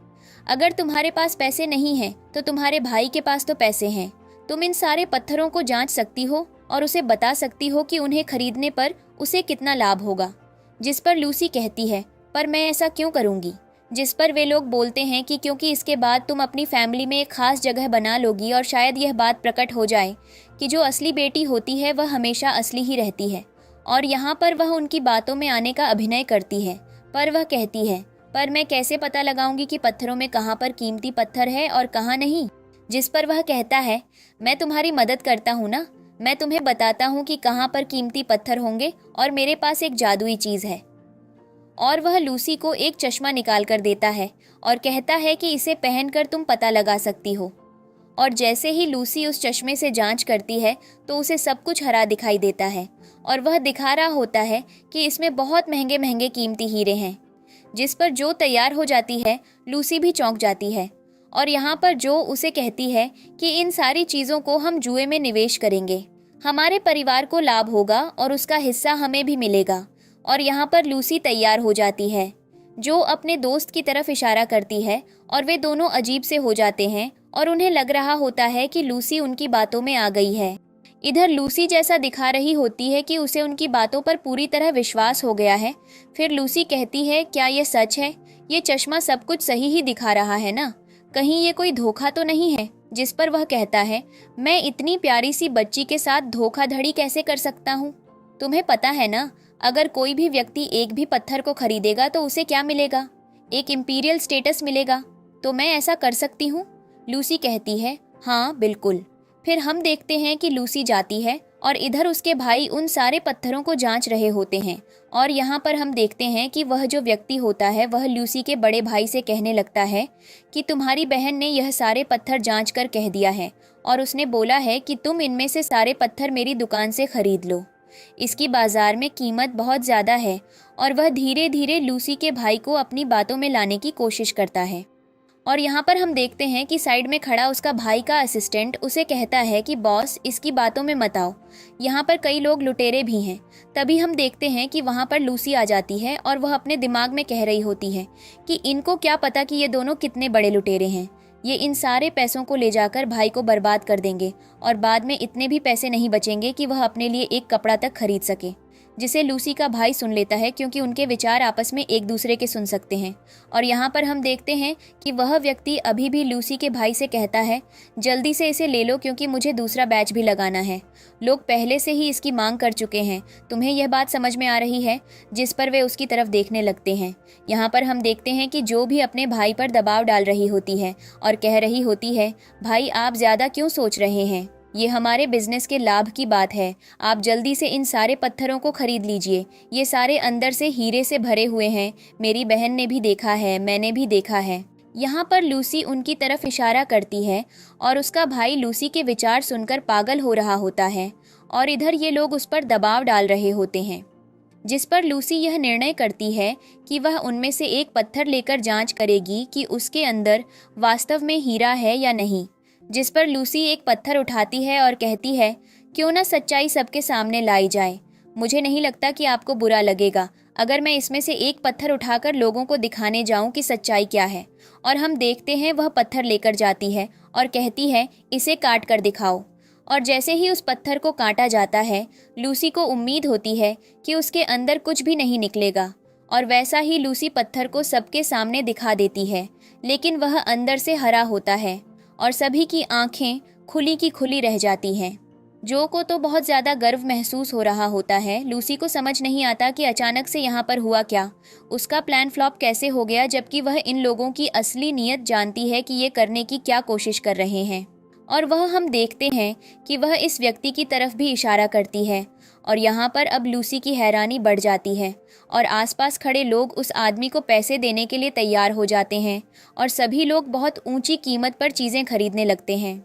अगर तुम्हारे पास पैसे नहीं हैं तो तुम्हारे भाई के पास तो पैसे हैं। तुम इन सारे पत्थरों को जांच सकती हो और उसे बता सकती हो कि उन्हें खरीदने पर उसे कितना लाभ होगा। जिस पर लूसी कहती है, पर मैं ऐसा क्यों करूँगी? जिस पर वे लोग बोलते हैं कि क्योंकि इसके बाद तुम अपनी फैमिली में एक ख़ास जगह बना लोगी और शायद यह बात प्रकट हो जाए कि जो असली बेटी होती है वह हमेशा असली ही रहती है। और यहाँ पर वह उनकी बातों में आने का अभिनय करती है। पर वह कहती है, पर मैं कैसे पता लगाऊंगी कि पत्थरों में कहाँ पर कीमती पत्थर है और कहाँ नहीं? जिस पर वह कहता है, मैं तुम्हारी मदद करता हूँ ना, मैं तुम्हें बताता हूँ कि कहाँ पर कीमती पत्थर होंगे और मेरे पास एक जादुई चीज़ है। और वह लूसी को एक चश्मा निकाल कर देता है और कहता है कि इसे पहनकर तुम पता लगा सकती हो। और जैसे ही लूसी उस चश्मे से जांच करती है तो उसे सब कुछ हरा दिखाई देता है और वह दिखा रहा होता है कि इसमें बहुत महंगे महंगे कीमती हीरे हैं। जिस पर जो तैयार हो जाती है, लूसी भी चौंक जाती है। और यहाँ पर जो उसे कहती है कि इन सारी चीज़ों को हम जुए में निवेश करेंगे, हमारे परिवार को लाभ होगा और उसका हिस्सा हमें भी मिलेगा। और यहाँ पर लूसी तैयार हो जाती है, जो अपने दोस्त की तरफ इशारा करती है और वे दोनों अजीब से हो जाते हैं और उन्हें लग रहा होता है कि लूसी उनकी बातों में आ गई है। इधर लूसी जैसा दिखा रही होती है कि उसे उनकी बातों पर पूरी तरह विश्वास हो गया है। फिर लूसी कहती है, क्या ये सच है? ये चश्मा सब कुछ सही ही दिखा रहा है ना? कहीं ये कोई धोखा तो नहीं है? जिस पर वह कहता है, मैं इतनी प्यारी सी बच्ची के साथ धोखाधड़ी कैसे कर सकता हूँ? तुम्हें पता है ना, अगर कोई भी व्यक्ति एक भी पत्थर को खरीदेगा तो उसे क्या मिलेगा? एक इंपीरियल स्टेटस मिलेगा। तो मैं ऐसा कर सकती हूँ? लूसी कहती है, हाँ बिल्कुल। फिर हम देखते हैं कि लूसी जाती है और इधर उसके भाई उन सारे पत्थरों को जांच रहे होते हैं। और यहाँ पर हम देखते हैं कि वह जो व्यक्ति होता है वह लूसी के बड़े भाई से कहने लगता है कि तुम्हारी बहन ने यह सारे पत्थर जांच कर कह दिया है और उसने बोला है कि तुम इनमें से सारे पत्थर मेरी दुकान से खरीद लो। इसकी बाजार में कीमत बहुत ज़्यादा है। और वह धीरे धीरे लूसी के भाई को अपनी बातों में लाने की कोशिश करता है। और यहाँ पर हम देखते हैं कि साइड में खड़ा उसका भाई का असिस्टेंट उसे कहता है कि बॉस, इसकी बातों में मत आओ, यहाँ पर कई लोग लुटेरे भी हैं। तभी हम देखते हैं कि वहाँ पर लूसी आ जाती है और वह अपने दिमाग में कह रही होती है कि इनको क्या पता कि ये दोनों कितने बड़े लुटेरे हैं। ये इन सारे पैसों को ले जाकर भाई को बर्बाद कर देंगे और बाद में इतने भी पैसे नहीं बचेंगे कि वह अपने लिए एक कपड़ा तक खरीद सके। जिसे लूसी का भाई सुन लेता है क्योंकि उनके विचार आपस में एक दूसरे के सुन सकते हैं। और यहाँ पर हम देखते हैं कि वह व्यक्ति अभी भी लूसी के भाई से कहता है, जल्दी से इसे ले लो क्योंकि मुझे दूसरा बैच भी लगाना है। लोग पहले से ही इसकी मांग कर चुके हैं, तुम्हें यह बात समझ में आ रही है? जिस पर वे उसकी तरफ देखने लगते हैं। यहाँ पर हम देखते हैं कि जो भी अपने भाई पर दबाव डाल रही होती है और कह रही होती है, भाई आप ज़्यादा क्यों सोच रहे हैं, ये हमारे बिजनेस के लाभ की बात है, आप जल्दी से इन सारे पत्थरों को खरीद लीजिए, ये सारे अंदर से हीरे से भरे हुए हैं, मेरी बहन ने भी देखा है, मैंने भी देखा है। यहाँ पर लूसी उनकी तरफ इशारा करती है और उसका भाई लूसी के विचार सुनकर पागल हो रहा होता है और इधर ये लोग उस पर दबाव डाल रहे होते हैं, जिस पर लूसी यह निर्णय करती है कि वह उनमें से एक पत्थर लेकर जांच करेगी कि उसके अंदर वास्तव में हीरा है या नहीं। जिस पर लूसी एक पत्थर उठाती है और कहती है, क्यों ना सच्चाई सबके सामने लाई जाए, मुझे नहीं लगता कि आपको बुरा लगेगा अगर मैं इसमें से एक पत्थर उठाकर लोगों को दिखाने जाऊं कि सच्चाई क्या है। और हम देखते हैं वह पत्थर लेकर जाती है और कहती है, इसे काट कर दिखाओ। और जैसे ही उस पत्थर को काटा जाता है, लूसी को उम्मीद होती है कि उसके अंदर कुछ भी नहीं निकलेगा और वैसा ही लूसी पत्थर को सबके सामने दिखा देती है, लेकिन वह अंदर से हरा होता है और सभी की आंखें खुली की खुली रह जाती हैं। जो को तो बहुत ज़्यादा गर्व महसूस हो रहा होता है। लूसी को समझ नहीं आता कि अचानक से यहाँ पर हुआ क्या, उसका प्लान फ्लॉप कैसे हो गया, जबकि वह इन लोगों की असली नीयत जानती है कि ये करने की क्या कोशिश कर रहे हैं। और वह हम देखते हैं कि वह इस व्यक्ति की तरफ भी इशारा करती है और यहाँ पर अब लूसी की हैरानी बढ़ जाती है और आसपास खड़े लोग उस आदमी को पैसे देने के लिए तैयार हो जाते हैं और सभी लोग बहुत ऊंची कीमत पर चीज़ें खरीदने लगते हैं।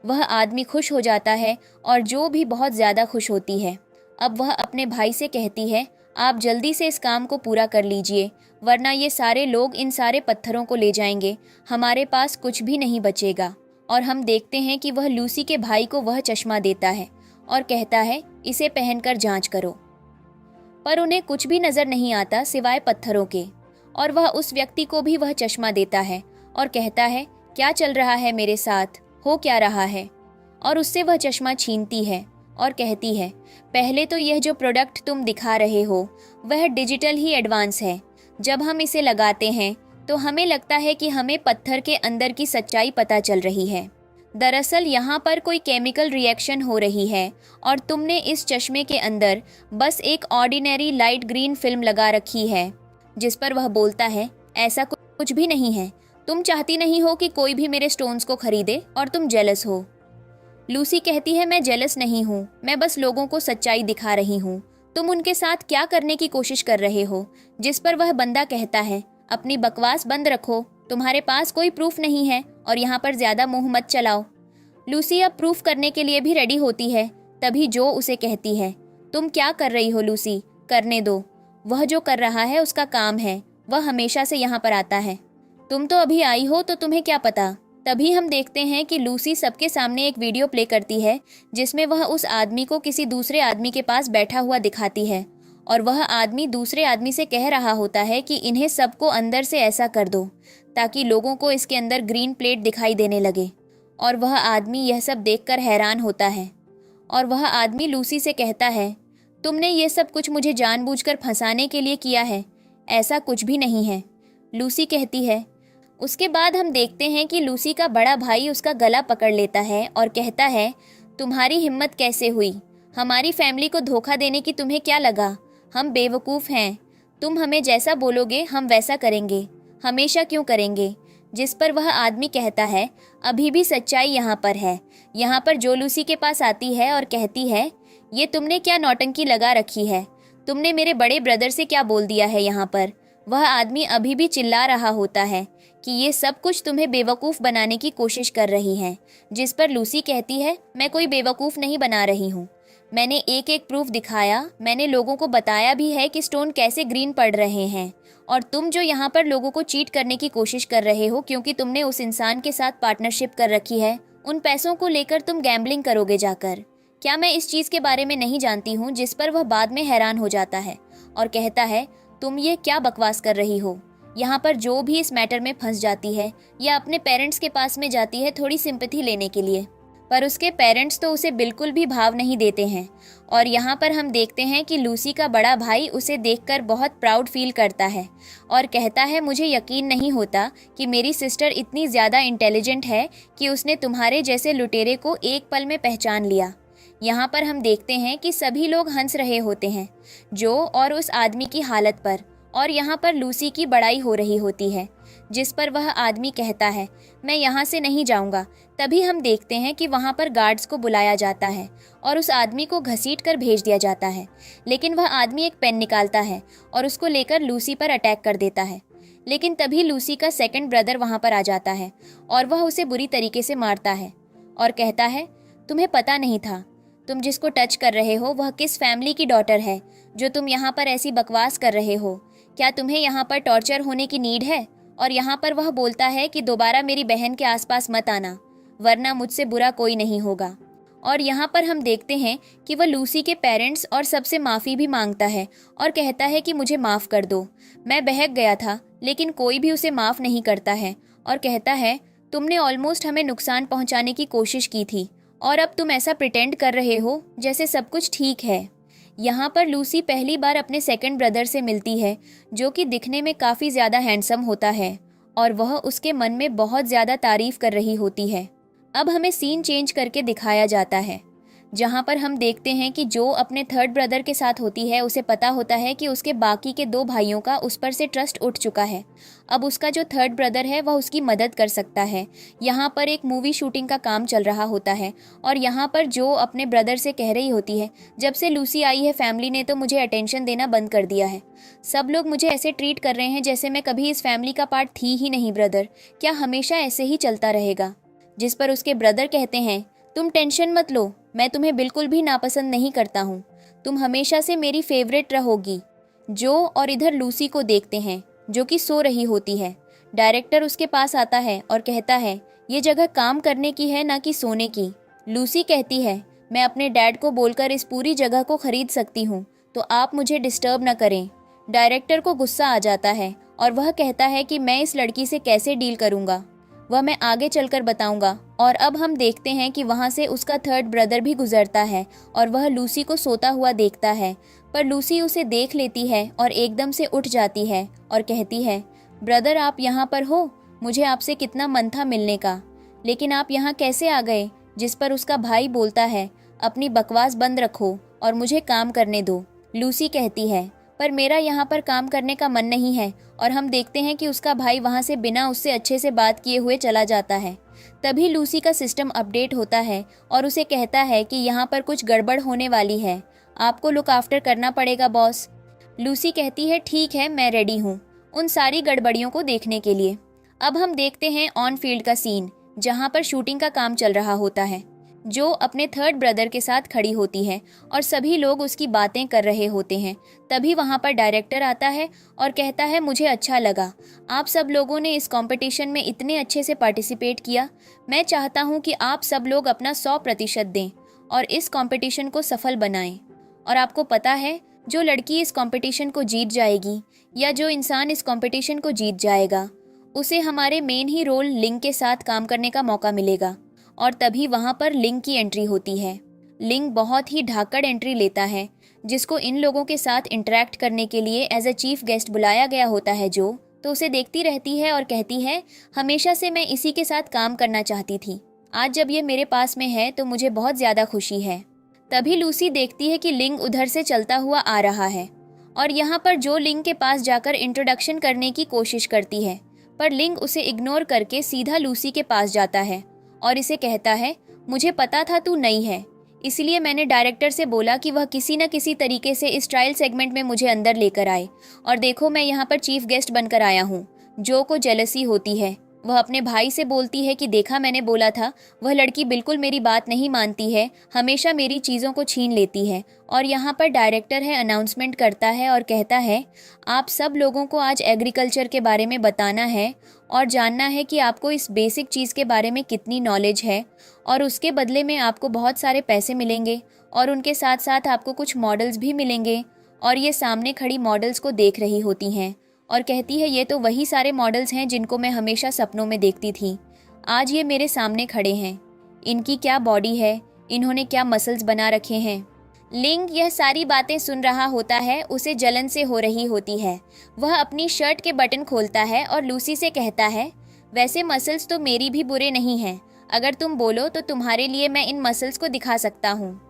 वह आदमी खुश हो जाता है और जो भी बहुत ज़्यादा खुश होती है। अब वह अपने भाई से कहती है, आप जल्दी से इस काम को पूरा कर लीजिए, वरना ये सारे लोग इन सारे पत्थरों को ले जाएंगे, हमारे पास कुछ भी नहीं बचेगा। और हम देखते हैं कि वह लूसी के भाई को वह चश्मा देता है और कहता है, इसे पहनकर जांच करो। पर उन्हें कुछ भी नज़र नहीं आता सिवाय पत्थरों के। और वह उस व्यक्ति को भी वह चश्मा देता है और कहता है, क्या चल रहा है मेरे साथ, हो क्या रहा है। और उससे वह चश्मा छीनती है और कहती है, पहले तो यह जो प्रोडक्ट तुम दिखा रहे हो वह डिजिटल ही एडवांस है। जब हम इसे लगाते हैं तो हमें लगता है कि हमें पत्थर के अंदर की सच्चाई पता चल रही है। दरअसल यहाँ पर कोई केमिकल रिएक्शन हो रही है और तुमने इस चश्मे के अंदर बस एक ऑर्डिनरी लाइट ग्रीन फिल्म लगा रखी है। जिस पर वह बोलता है, ऐसा कुछ भी नहीं है, तुम चाहती नहीं हो कि कोई भी मेरे स्टोन्स को खरीदे और तुम जेलस हो। लूसी कहती है, मैं जेलस नहीं हूँ, मैं बस लोगों को सच्चाई दिखा रही हूँ, तुम उनके साथ क्या करने की कोशिश कर रहे हो। जिस पर वह बंदा कहता है, अपनी बकवास बंद रखो, तुम्हारे पास कोई प्रूफ नहीं है और यहाँ पर ज़्यादा मुंह मत चलाओ। लूसी अब प्रूफ करने के लिए भी रेडी होती है। तभी जो उसे कहती है, तुम क्या कर रही हो लूसी, करने दो, वह जो कर रहा है उसका काम है, वह हमेशा से यहाँ पर आता है, तुम तो अभी आई हो तो तुम्हें क्या पता। तभी हम देखते हैं कि लूसी सबके सामने एक वीडियो प्ले करती है जिसमें वह उस आदमी को किसी दूसरे आदमी के पास बैठा हुआ दिखाती है और वह आदमी दूसरे आदमी से कह रहा होता है कि इन्हें सबको अंदर से ऐसा कर दो ताकि लोगों को इसके अंदर ग्रीन प्लेट दिखाई देने लगे। और वह आदमी यह सब देखकर हैरान होता है और वह आदमी लूसी से कहता है, तुमने ये सब कुछ मुझे जानबूझकर फंसाने के लिए किया है, ऐसा कुछ भी नहीं है। लूसी कहती है। उसके बाद हम देखते हैं कि लूसी का बड़ा भाई उसका गला पकड़ लेता है और कहता है, तुम्हारी हिम्मत कैसे हुई, हमारी फैमिली को धोखा देने की तुम्हें क्या लगा, हम बेवकूफ़ हैं, तुम हमें जैसा बोलोगे हम वैसा करेंगे, हमेशा क्यों करेंगे। जिस पर वह आदमी कहता है, अभी भी सच्चाई यहाँ पर है। यहाँ पर जो लूसी के पास आती है और कहती है, ये तुमने क्या नौटंकी लगा रखी है, तुमने मेरे बड़े ब्रदर से क्या बोल दिया है यहाँ पर। वह आदमी अभी भी चिल्ला रहा होता है कि ये सब कुछ तुम्हें बेवकूफ़ बनाने की कोशिश कर रही हैं। जिस पर लूसी कहती है, मैं कोई बेवकूफ़ नहीं बना रही हूँ, मैंने एक एक प्रूफ दिखाया, मैंने लोगों को बताया भी है कि स्टोन कैसे ग्रीन पड़ रहे हैं। और तुम जो यहाँ पर लोगों को चीट करने की कोशिश कर रहे हो क्योंकि तुमने उस इंसान के साथ पार्टनरशिप कर रखी है, उन पैसों को लेकर तुम गैम्बलिंग करोगे जाकर। क्या मैं इस चीज़ के बारे में नहीं जानती हूँ। जिस पर वह बाद में हैरान हो जाता है और कहता है, तुम ये क्या बकवास कर रही हो। यहाँ पर जो भी इस मैटर में फंस जाती है या अपने पेरेंट्स के पास में जाती है थोड़ी सिंपैथी लेने के लिए, पर उसके पेरेंट्स तो उसे बिल्कुल भी भाव नहीं देते हैं। और यहाँ पर हम देखते हैं कि लूसी का बड़ा भाई उसे देखकर बहुत प्राउड फील करता है और कहता है, मुझे यकीन नहीं होता कि मेरी सिस्टर इतनी ज़्यादा इंटेलिजेंट है कि उसने तुम्हारे जैसे लुटेरे को एक पल में पहचान लिया। यहाँ पर हम देखते हैं कि सभी लोग हंस रहे होते हैं जो और उस आदमी की हालत पर, और यहाँ पर लूसी की बड़ाई हो रही होती है, जिस पर वह आदमी कहता है, मैं यहाँ से नहीं जाऊँगा। तभी हम देखते हैं कि वहाँ पर गार्ड्स को बुलाया जाता है और उस आदमी को घसीट कर भेज दिया जाता है। लेकिन वह आदमी एक पेन निकालता है और उसको लेकर लूसी पर अटैक कर देता है। लेकिन तभी लूसी का सेकंड ब्रदर वहाँ पर आ जाता है और वह उसे बुरी तरीके से मारता है और कहता है, तुम्हें पता नहीं था, तुम जिसको टच कर रहे हो वह किस फैमिली की डॉटर है जो तुम यहाँ पर ऐसी बकवास कर रहे हो। क्या तुम्हें यहाँ पर टॉर्चर होने की नीड है? और यहाँ पर वह बोलता है कि दोबारा मेरी बहन के आसपास मत आना, वरना मुझसे बुरा कोई नहीं होगा। और यहाँ पर हम देखते हैं कि वह लूसी के पेरेंट्स और सबसे माफ़ी भी मांगता है और कहता है कि मुझे माफ़ कर दो, मैं बहक गया था। लेकिन कोई भी उसे माफ़ नहीं करता है और कहता है, तुमने ऑलमोस्ट हमें नुकसान पहुँचाने की कोशिश की थी और अब तुम ऐसा प्रिटेंड कर रहे हो जैसे सब कुछ ठीक है। यहाँ पर लूसी पहली बार अपने सेकंड ब्रदर से मिलती है जो कि दिखने में काफ़ी ज़्यादा हैंडसम होता है और वह उसके मन में बहुत ज़्यादा तारीफ कर रही होती है। अब हमें सीन चेंज करके दिखाया जाता है जहाँ पर हम देखते हैं कि जो अपने थर्ड ब्रदर के साथ होती है उसे पता होता है कि उसके बाकी के 2 भाइयों का उस पर से ट्रस्ट उठ चुका है। अब उसका जो थर्ड ब्रदर है वह उसकी मदद कर सकता है। यहाँ पर एक मूवी शूटिंग का काम चल रहा होता है और यहाँ पर जो अपने ब्रदर से कह रही होती है, जब से लूसी आई है फैमिली ने तो मुझे अटेंशन देना बंद कर दिया है। सब लोग मुझे ऐसे ट्रीट कर रहे हैं जैसे मैं कभी इस फैमिली का पार्ट थी ही नहीं। ब्रदर, क्या हमेशा ऐसे ही चलता रहेगा? जिस पर उसके ब्रदर कहते हैं, तुम टेंशन मत लो, मैं तुम्हें बिल्कुल भी नापसंद नहीं करता हूँ, तुम हमेशा से मेरी फेवरेट रहोगी। जो और इधर लूसी को देखते हैं जो कि सो रही होती है। डायरेक्टर उसके पास आता है और कहता है, ये जगह काम करने की है ना कि सोने की। लूसी कहती है, मैं अपने डैड को बोलकर इस पूरी जगह को खरीद सकती हूँ, तो आप मुझे डिस्टर्ब न करें। डायरेक्टर को गुस्सा आ जाता है और वह कहता है कि मैं इस लड़की से कैसे डील करूँगा वह मैं आगे चलकर बताऊंगा। और अब हम देखते हैं कि वहाँ से उसका थर्ड ब्रदर भी गुजरता है और वह लूसी को सोता हुआ देखता है, पर लूसी उसे देख लेती है और एकदम से उठ जाती है और कहती है, ब्रदर आप यहाँ पर हो, मुझे आपसे कितना मन था मिलने का, लेकिन आप यहाँ कैसे आ गए? जिस पर उसका भाई बोलता है, अपनी बकवास बंद रखो और मुझे काम करने दो। लूसी कहती है, पर मेरा यहाँ पर काम करने का मन नहीं है। और हम देखते हैं कि उसका भाई वहाँ से बिना उससे अच्छे से बात किए हुए चला जाता है। तभी लूसी का सिस्टम अपडेट होता है और उसे कहता है कि यहाँ पर कुछ गड़बड़ होने वाली है, आपको लुक आफ्टर करना पड़ेगा बॉस। लूसी कहती है, ठीक है, मैं रेडी हूँ उन सारी गड़बड़ियों को देखने के लिए। अब हम देखते हैं ऑन फील्ड का सीन जहाँ पर शूटिंग का काम चल रहा होता है। जो अपने थर्ड ब्रदर के साथ खड़ी होती है और सभी लोग उसकी बातें कर रहे होते हैं। तभी वहाँ पर डायरेक्टर आता है और कहता है, मुझे अच्छा लगा आप सब लोगों ने इस कंपटीशन में इतने अच्छे से पार्टिसिपेट किया। मैं चाहता हूँ कि आप सब लोग अपना 100% दें और इस कंपटीशन को सफल बनाएं। और आपको पता है, जो लड़की इस कंपटीशन को जीत जाएगी या जो इंसान इस कंपटीशन को जीत जाएगा, उसे हमारे मेन ही रोल लिंग के साथ काम करने का मौका मिलेगा। और तभी वहाँ पर लिंग की एंट्री होती है। लिंग बहुत ही ढाकड़ एंट्री लेता है, जिसको इन लोगों के साथ इंटरेक्ट करने के लिए एज अ चीफ गेस्ट बुलाया गया होता है। जो तो उसे देखती रहती है और कहती है, हमेशा से मैं इसी के साथ काम करना चाहती थी, आज जब ये मेरे पास में है तो मुझे बहुत ज़्यादा खुशी है। तभी लूसी देखती है कि लिंग उधर से चलता हुआ आ रहा है और यहाँ पर जो लिंग के पास जाकर इंट्रोडक्शन करने की कोशिश करती है, पर लिंग उसे इग्नोर करके सीधा लूसी के पास जाता है और इसे कहता है, मुझे पता था तू नई है, इसलिए मैंने डायरेक्टर से बोला कि वह किसी न किसी तरीके से इस ट्रायल सेगमेंट में मुझे अंदर लेकर आए। और देखो, मैं यहाँ पर चीफ गेस्ट बनकर आया हूँ। जो को जेलसी होती है, वह अपने भाई से बोलती है कि देखा, मैंने बोला था, वह लड़की बिल्कुल मेरी बात नहीं मानती है, हमेशा मेरी चीज़ों को छीन लेती है। और यहाँ पर डायरेक्टर है अनाउंसमेंट करता है और कहता है, आप सब लोगों को आज एग्रीकल्चर के बारे में बताना है और जानना है कि आपको इस बेसिक चीज़ के बारे में कितनी नॉलेज है, और उसके बदले में आपको बहुत सारे पैसे मिलेंगे और उनके साथ साथ आपको कुछ मॉडल्स भी मिलेंगे। और ये सामने खड़ी मॉडल्स को देख रही होती हैं और कहती है, ये तो वही सारे मॉडल्स हैं जिनको मैं हमेशा सपनों में देखती थी, आज ये मेरे सामने खड़े हैं। इनकी क्या बॉडी है, इन्होंने क्या मसल्स बना रखे हैं। लिंग यह सारी बातें सुन रहा होता है, उसे जलन से हो रही होती है। वह अपनी शर्ट के बटन खोलता है और लूसी से कहता है, वैसे मसल्स तो मेरी भी बुरे नहीं हैं, अगर तुम बोलो तो तुम्हारे लिए मैं इन मसल्स को दिखा सकता हूँ।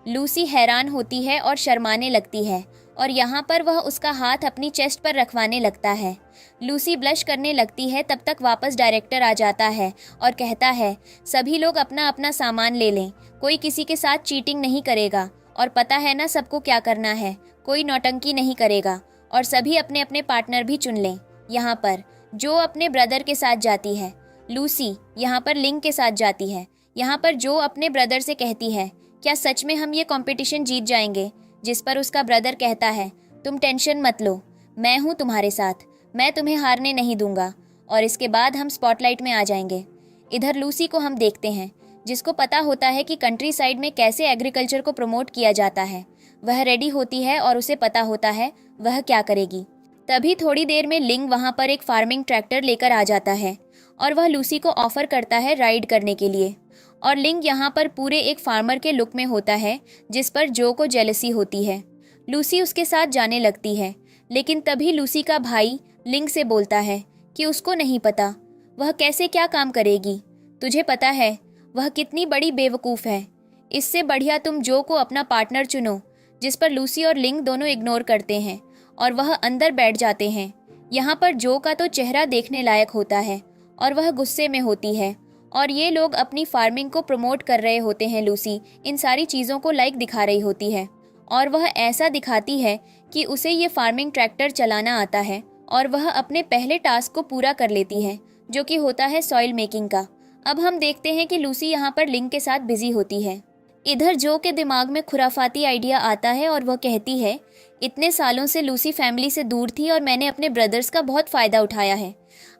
लूसी हैरान होती है और शर्माने लगती है और यहाँ पर वह उसका हाथ अपनी चेस्ट पर रखवाने लगता है। लूसी ब्लश करने लगती है, तब तक वापस डायरेक्टर आ जाता है और कहता है, सभी लोग अपना अपना सामान ले लें, कोई किसी के साथ चीटिंग नहीं करेगा और पता है ना सबको क्या करना है, कोई नौटंकी नहीं करेगा और सभी अपने अपने पार्टनर भी चुन लें। यहाँ पर जो अपने ब्रदर के साथ जाती है, लूसी यहाँ पर लिंग के साथ जाती है। यहाँ पर जो अपने ब्रदर से कहती है, क्या सच में हम ये कंपटीशन जीत जाएंगे, जिस पर उसका ब्रदर कहता है, तुम टेंशन मत लो, मैं हूँ तुम्हारे साथ, मैं तुम्हें हारने नहीं दूंगा और इसके बाद हम स्पॉटलाइट में आ जाएंगे। इधर लूसी को हम देखते हैं, जिसको पता होता है कि कंट्री साइड में कैसे एग्रीकल्चर को प्रमोट किया जाता है। वह रेडी होती है और उसे पता होता है वह क्या करेगी। तभी थोड़ी देर में लिंग वहाँ पर एक फार्मिंग ट्रैक्टर लेकर आ जाता है और वह लूसी को ऑफर करता है राइड करने के लिए। और लिंग यहाँ पर पूरे एक फार्मर के लुक में होता है, जिस पर जो को जेलसी होती है। लूसी उसके साथ जाने लगती है, लेकिन तभी लूसी का भाई लिंग से बोलता है कि उसको नहीं पता वह कैसे क्या काम करेगी। तुझे पता है वह कितनी बड़ी बेवकूफ़ है, इससे बढ़िया तुम जो को अपना पार्टनर चुनो। जिस पर लूसी और लिंग दोनों इग्नोर करते हैं और वह अंदर बैठ जाते हैं। यहाँ पर जो का तो चेहरा देखने लायक होता है और वह गुस्से में होती है और ये लोग अपनी फार्मिंग को प्रमोट कर रहे होते हैं। लूसी इन सारी चीज़ों को लाइक दिखा रही होती है और वह ऐसा दिखाती है कि उसे ये फार्मिंग ट्रैक्टर चलाना आता है और वह अपने पहले टास्क को पूरा कर लेती है, जो कि होता है सॉइल मेकिंग का। अब हम देखते हैं कि लूसी यहाँ पर लिंग के साथ बिजी होती है। इधर जो के दिमाग में खुराफाती आइडिया आता है और वह कहती है, इतने सालों से लूसी फैमिली से दूर थी और मैंने अपने ब्रदर्स का बहुत फ़ायदा उठाया है।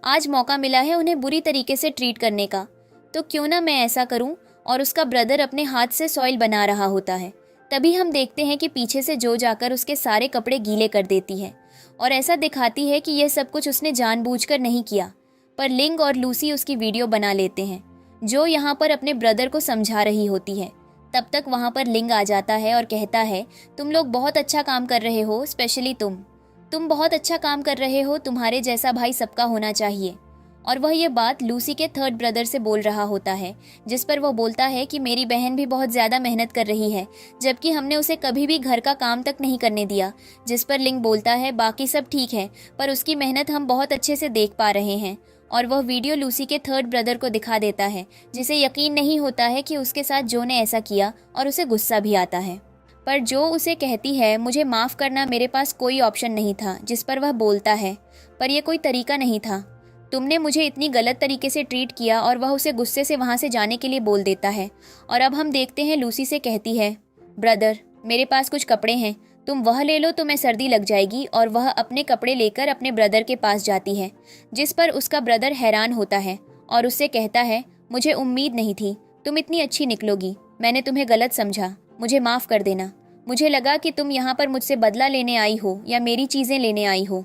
आज मौका मिला है उन्हें बुरी तरीके से ट्रीट करने का, तो क्यों ना मैं ऐसा करूं। और उसका ब्रदर अपने हाथ से सॉइल बना रहा होता है। तभी हम देखते हैं कि पीछे से जो जाकर उसके सारे कपड़े गीले कर देती है और ऐसा दिखाती है कि यह सब कुछ उसने जानबूझकर नहीं किया। पर लिंग और लूसी उसकी वीडियो बना लेते हैं। जो यहाँ पर अपने ब्रदर को समझा रही होती है। तब तक वहाँ पर लिंग आ जाता है और कहता है, तुम लोग बहुत अच्छा काम कर रहे हो, स्पेशली तुम बहुत अच्छा काम कर रहे हो, तुम्हारे जैसा भाई सबका होना चाहिए। और वह ये बात लूसी के थर्ड ब्रदर से बोल रहा होता है, जिस पर वह बोलता है कि मेरी बहन भी बहुत ज़्यादा मेहनत कर रही है, जबकि हमने उसे कभी भी घर का काम तक नहीं करने दिया। जिस पर लिंग बोलता है, बाकी सब ठीक है, पर उसकी मेहनत हम बहुत अच्छे से देख पा रहे हैं। और वह वीडियो लूसी के थर्ड ब्रदर को दिखा देता है, जिसे यकीन नहीं होता है कि उसके साथ जो ने ऐसा किया और उसे गुस्सा भी आता है। पर जो उसे कहती है, मुझे माफ़ करना, मेरे पास कोई ऑप्शन नहीं था। जिस पर वह बोलता है, पर यह कोई तरीका नहीं था, तुमने मुझे इतनी गलत तरीके से ट्रीट किया। और वह उसे गुस्से से वहाँ से जाने के लिए बोल देता है। और अब हम देखते हैं लूसी से कहती है, ब्रदर मेरे पास कुछ कपड़े हैं, तुम वह ले लो, तुम्हें सर्दी लग जाएगी। और वह अपने कपड़े लेकर अपने ब्रदर के पास जाती है, जिस पर उसका ब्रदर हैरान होता है और उससे कहता है, मुझे उम्मीद नहीं थी तुम इतनी अच्छी निकलोगी, मैंने तुम्हें गलत समझा, मुझे माफ़ कर देना। मुझे लगा कि तुम यहाँ पर मुझसे बदला लेने आई हो या मेरी चीज़ें लेने आई हो।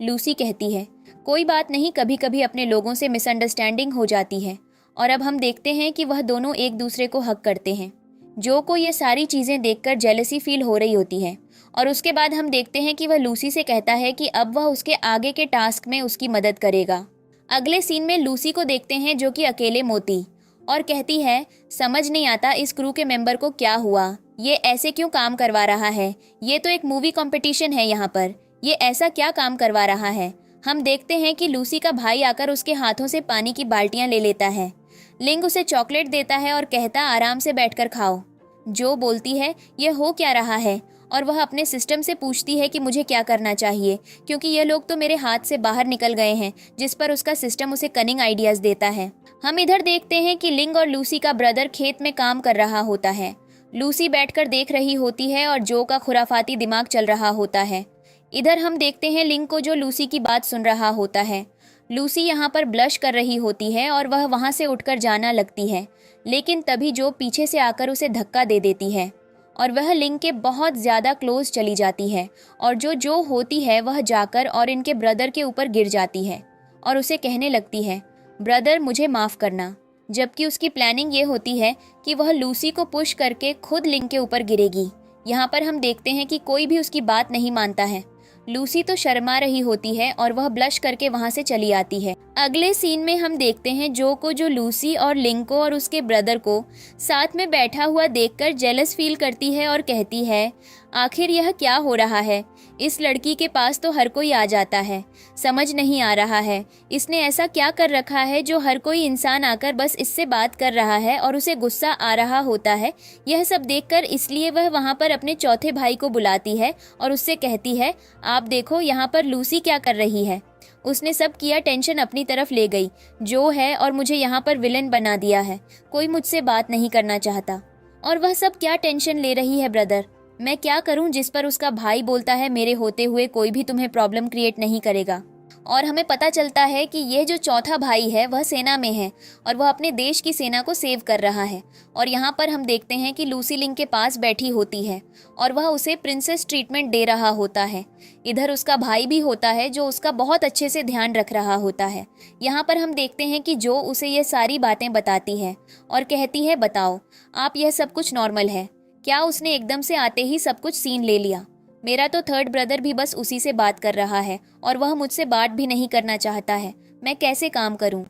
लूसी कहती है, कोई बात नहीं, कभी कभी अपने लोगों से मिसअंडरस्टैंडिंग हो जाती है। और अब हम देखते हैं कि वह दोनों एक दूसरे को हक करते हैं। जो को ये सारी चीज़ें देखकर जेलसी फील हो रही होती है और उसके बाद हम देखते हैं कि वह लूसी से कहता है कि अब वह उसके आगे के टास्क में उसकी मदद करेगा। अगले सीन में लूसी को देखते हैं, जो कि अकेले मोती, और कहती है, समझ नहीं आता इस क्रू के मेंबर को क्या हुआ, ये ऐसे क्यों काम करवा रहा है, ये तो एक मूवी कंपटीशन है, यहाँ पर ये ऐसा क्या काम करवा रहा है। हम देखते हैं कि लूसी का भाई आकर उसके हाथों से पानी की बाल्टियां ले लेता है। लिंग उसे चॉकलेट देता है और कहता, आराम से बैठकर खाओ। जो बोलती है, ये हो क्या रहा है, और वह अपने सिस्टम से पूछती है कि मुझे क्या करना चाहिए, क्योंकि ये लोग तो मेरे हाथ से बाहर निकल गए हैं। जिस पर उसका सिस्टम उसे कनिंग आइडियाज़ देता है। हम इधर देखते हैं कि लिंग और लूसी का ब्रदर खेत में काम कर रहा होता है। लूसी बैठकर देख रही होती है और जो का खुराफाती दिमाग चल रहा होता है। इधर हम देखते हैं लिंग को, जो लूसी की बात सुन रहा होता है। लूसी यहाँ पर ब्लश कर रही होती है और वह वहाँ से उठकर जाना लगती है, लेकिन तभी जो पीछे से आकर उसे धक्का दे देती है और वह लिंग के बहुत ज़्यादा क्लोज चली जाती है। और जो होती है वह जाकर और इनके ब्रदर के ऊपर गिर जाती है और उसे कहने लगती है, ब्रदर मुझे माफ़ करना, जबकि उसकी प्लानिंग ये होती है कि वह लूसी को पुश करके खुद लिंक के ऊपर गिरेगी। यहाँ पर हम देखते हैं कि कोई भी उसकी बात नहीं मानता है। लूसी तो शर्मा रही होती है और वह ब्लश करके वहाँ से चली आती है। अगले सीन में हम देखते हैं जो को, जो लूसी और लिंक को और उसके ब्रदर को साथ में बैठा हुआ देखकर जेलस फील करती है और कहती है, आखिर यह क्या हो रहा है? इस लड़की के पास तो हर कोई आ जाता है, समझ नहीं आ रहा है इसने ऐसा क्या कर रखा है जो हर कोई इंसान आकर बस इससे बात कर रहा है और उसे गुस्सा आ रहा होता है। यह सब देखकर इसलिए वह वहाँ पर अपने चौथे भाई को बुलाती है और उससे कहती है, आप देखो यहाँ पर लूसी क्या कर रही है। उसने सब किया, टेंशन अपनी तरफ ले गई जो है और मुझे यहाँ पर विलेन बना दिया है। कोई मुझसे बात नहीं करना चाहता। और वह सब क्या टेंशन ले रही है ब्रदर? मैं क्या करूं? जिस पर उसका भाई बोलता है, मेरे होते हुए कोई भी तुम्हें प्रॉब्लम क्रिएट नहीं करेगा। और हमें पता चलता है कि यह जो चौथा भाई है वह सेना में है और वह अपने देश की सेना को सेव कर रहा है। और यहाँ पर हम देखते हैं कि लूसी लिंक के पास बैठी होती है और वह उसे प्रिंसेस ट्रीटमेंट दे रहा होता है। इधर उसका भाई भी होता है जो उसका बहुत अच्छे से ध्यान रख रहा होता है। यहाँ पर हम देखते हैं कि जो उसे ये सारी बातें बताती है और कहती है, बताओ आप, यह सब कुछ नॉर्मल है क्या? उसने एकदम से आते ही सब कुछ सीन ले लिया। मेरा तो थर्ड ब्रदर भी बस उसी से बात कर रहा है और वह मुझसे बात भी नहीं करना चाहता है। मैं कैसे काम करूं?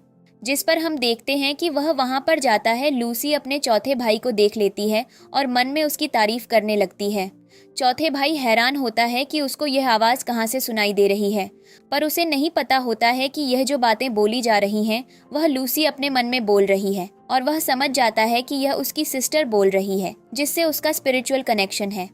जिस पर हम देखते हैं कि वह वहां पर जाता है। लूसी अपने चौथे भाई को देख लेती है और मन में उसकी तारीफ करने लगती है। चौथे भाई हैरान होता है कि उसको यह आवाज़ कहाँ से सुनाई दे रही है, पर उसे नहीं पता होता है कि यह जो बातें बोली जा रही हैं वह लूसी अपने मन में बोल रही है। और वह समझ जाता है कि यह उसकी सिस्टर बोल रही है जिससे उसका स्पिरिचुअल कनेक्शन है।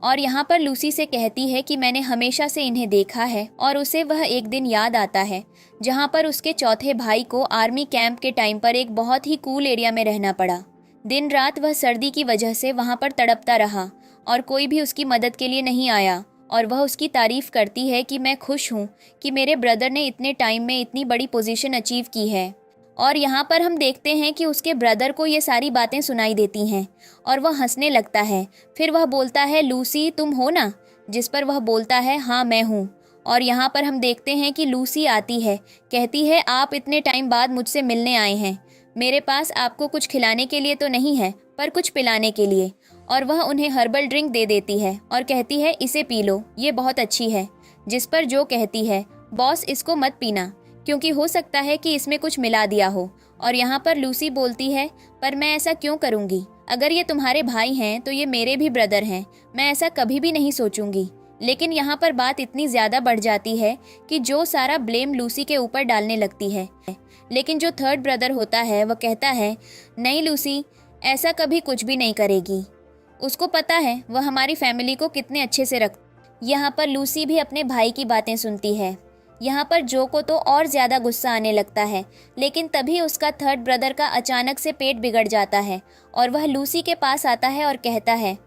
और यहाँ पर लूसी से कहती है कि मैंने हमेशा से इन्हें देखा है। और उसे वह एक दिन याद आता है जहाँ पर उसके चौथे भाई को आर्मी कैंप के टाइम पर एक बहुत ही कूल एरिया में रहना पड़ा। दिन रात वह सर्दी की वजह से वहाँ पर तड़पता रहा और कोई भी उसकी मदद के लिए नहीं आया। और वह उसकी तारीफ करती है कि मैं खुश हूँ कि मेरे ब्रदर ने इतने टाइम में इतनी बड़ी पोजीशन अचीव की है। और यहाँ पर हम देखते हैं कि उसके ब्रदर को ये सारी बातें सुनाई देती हैं और वह हंसने लगता है। फिर वह बोलता है, लूसी तुम हो ना? जिस पर वह बोलता है, हाँ मैं हूँ। और यहाँ पर हम देखते हैं कि लूसी आती है, कहती है, आप इतने टाइम बाद मुझसे मिलने आए हैं। मेरे पास आपको कुछ खिलाने के लिए तो नहीं है, पर कुछ पिलाने के लिए। और वह उन्हें हर्बल ड्रिंक दे देती है और कहती है, इसे पी लो, ये बहुत अच्छी है। जिस पर जो कहती है, बॉस इसको मत पीना क्योंकि हो सकता है कि इसमें कुछ मिला दिया हो। और यहाँ पर लूसी बोलती है, पर मैं ऐसा क्यों करूँगी? अगर ये तुम्हारे भाई हैं तो ये मेरे भी ब्रदर हैं, मैं ऐसा कभी भी नहीं सोचूंगी। लेकिन यहाँ पर बात इतनी ज़्यादा बढ़ जाती है कि जो सारा ब्लेम लूसी के ऊपर डालने लगती है। लेकिन जो थर्ड ब्रदर होता है वह कहता है, नहीं लूसी ऐसा कभी कुछ भी नहीं करेगी। उसको पता है वह हमारी फैमिली को कितने अच्छे से रख। यहाँ पर लूसी भी अपने भाई की बातें सुनती है। यहाँ पर जो को तो और ज़्यादा गुस्सा आने लगता है, लेकिन तभी उसका थर्ड ब्रदर का अचानक से पेट बिगड़ जाता है और वह लूसी के पास आता है और कहता है,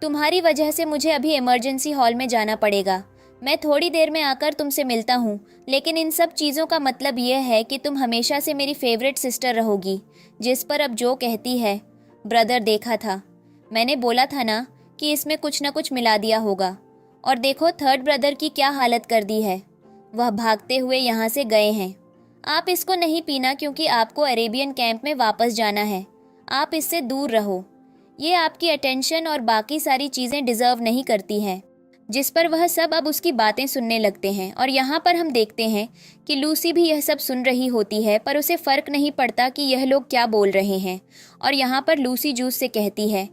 तुम्हारी वजह से मुझे अभी इमरजेंसी हॉल में जाना पड़ेगा। मैं थोड़ी देर में आकर तुमसे मिलता हूँ, लेकिन इन सब चीज़ों का मतलब यह है कि तुम हमेशा से मेरी फेवरेट सिस्टर रहोगी। जिस पर अब जो कहती है, ब्रदर देखा था, मैंने बोला था ना कि इसमें कुछ न कुछ मिला दिया होगा। और देखो थर्ड ब्रदर की क्या हालत कर दी है, वह भागते हुए यहाँ से गए हैं। आप इसको नहीं पीना क्योंकि आपको अरेबियन कैंप में वापस जाना है, आप इससे दूर रहो, ये आपकी अटेंशन और बाकी सारी चीज़ें डिज़र्व नहीं करती हैं। जिस पर वह सब अब उसकी बातें सुनने लगते हैं। और यहाँ पर हम देखते हैं कि लूसी भी यह सब सुन रही होती है, पर उसे फ़र्क नहीं पड़ता कि यह लोग क्या बोल रहे हैं। और यहाँ पर लूसी जूस से कहती है,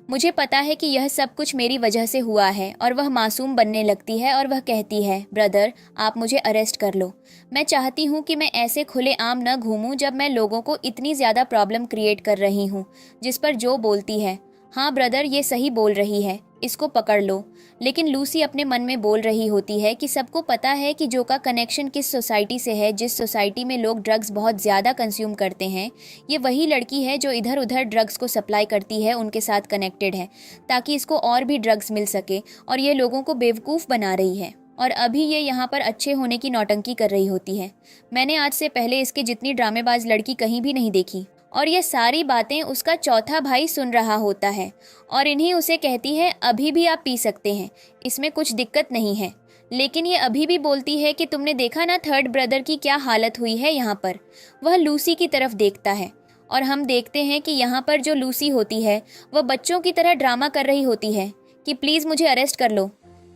मुझे पता है कि यह सब कुछ मेरी वजह से हुआ है। और वह मासूम बनने लगती है और वह कहती है, ब्रदर आप मुझे अरेस्ट कर लो, मैं चाहती हूँ कि मैं ऐसे खुले आम न घूमूं जब मैं लोगों को इतनी ज़्यादा प्रॉब्लम क्रिएट कर रही हूँ। जिस पर जो बोलती है, हाँ ब्रदर ये सही बोल रही है, इसको पकड़ लो। लेकिन लूसी अपने मन में बोल रही होती है कि सबको पता है कि जो का कनेक्शन किस सोसाइटी से है, जिस सोसाइटी में लोग ड्रग्स बहुत ज़्यादा कंज्यूम करते हैं। ये वही लड़की है जो इधर उधर ड्रग्स को सप्लाई करती है, उनके साथ कनेक्टेड है ताकि इसको और भी ड्रग्स मिल सके, और ये लोगों को बेवकूफ़ बना रही है। और अभी ये यहाँ पर अच्छे होने की नौटंकी कर रही होती है। मैंने आज से पहले इसके जितनी ड्रामेबाज लड़की कहीं भी नहीं देखी। और ये सारी बातें उसका चौथा भाई सुन रहा होता है और इन्हीं उसे कहती है, अभी भी आप पी सकते हैं, इसमें कुछ दिक्कत नहीं है। लेकिन ये अभी भी बोलती है कि तुमने देखा ना थर्ड ब्रदर की क्या हालत हुई है। यहाँ पर वह लूसी की तरफ देखता है और हम देखते हैं कि यहाँ पर जो लूसी होती है वह बच्चों की तरह ड्रामा कर रही होती है कि प्लीज़ मुझे अरेस्ट कर लो,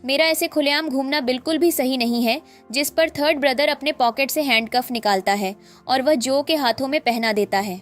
मेरा ऐसे खुलेआम घूमना बिल्कुल भी सही नहीं है। जिस पर थर्ड ब्रदर अपने पॉकेट से हैंडकफ निकालता है और वह जो के हाथों में पहना देता है।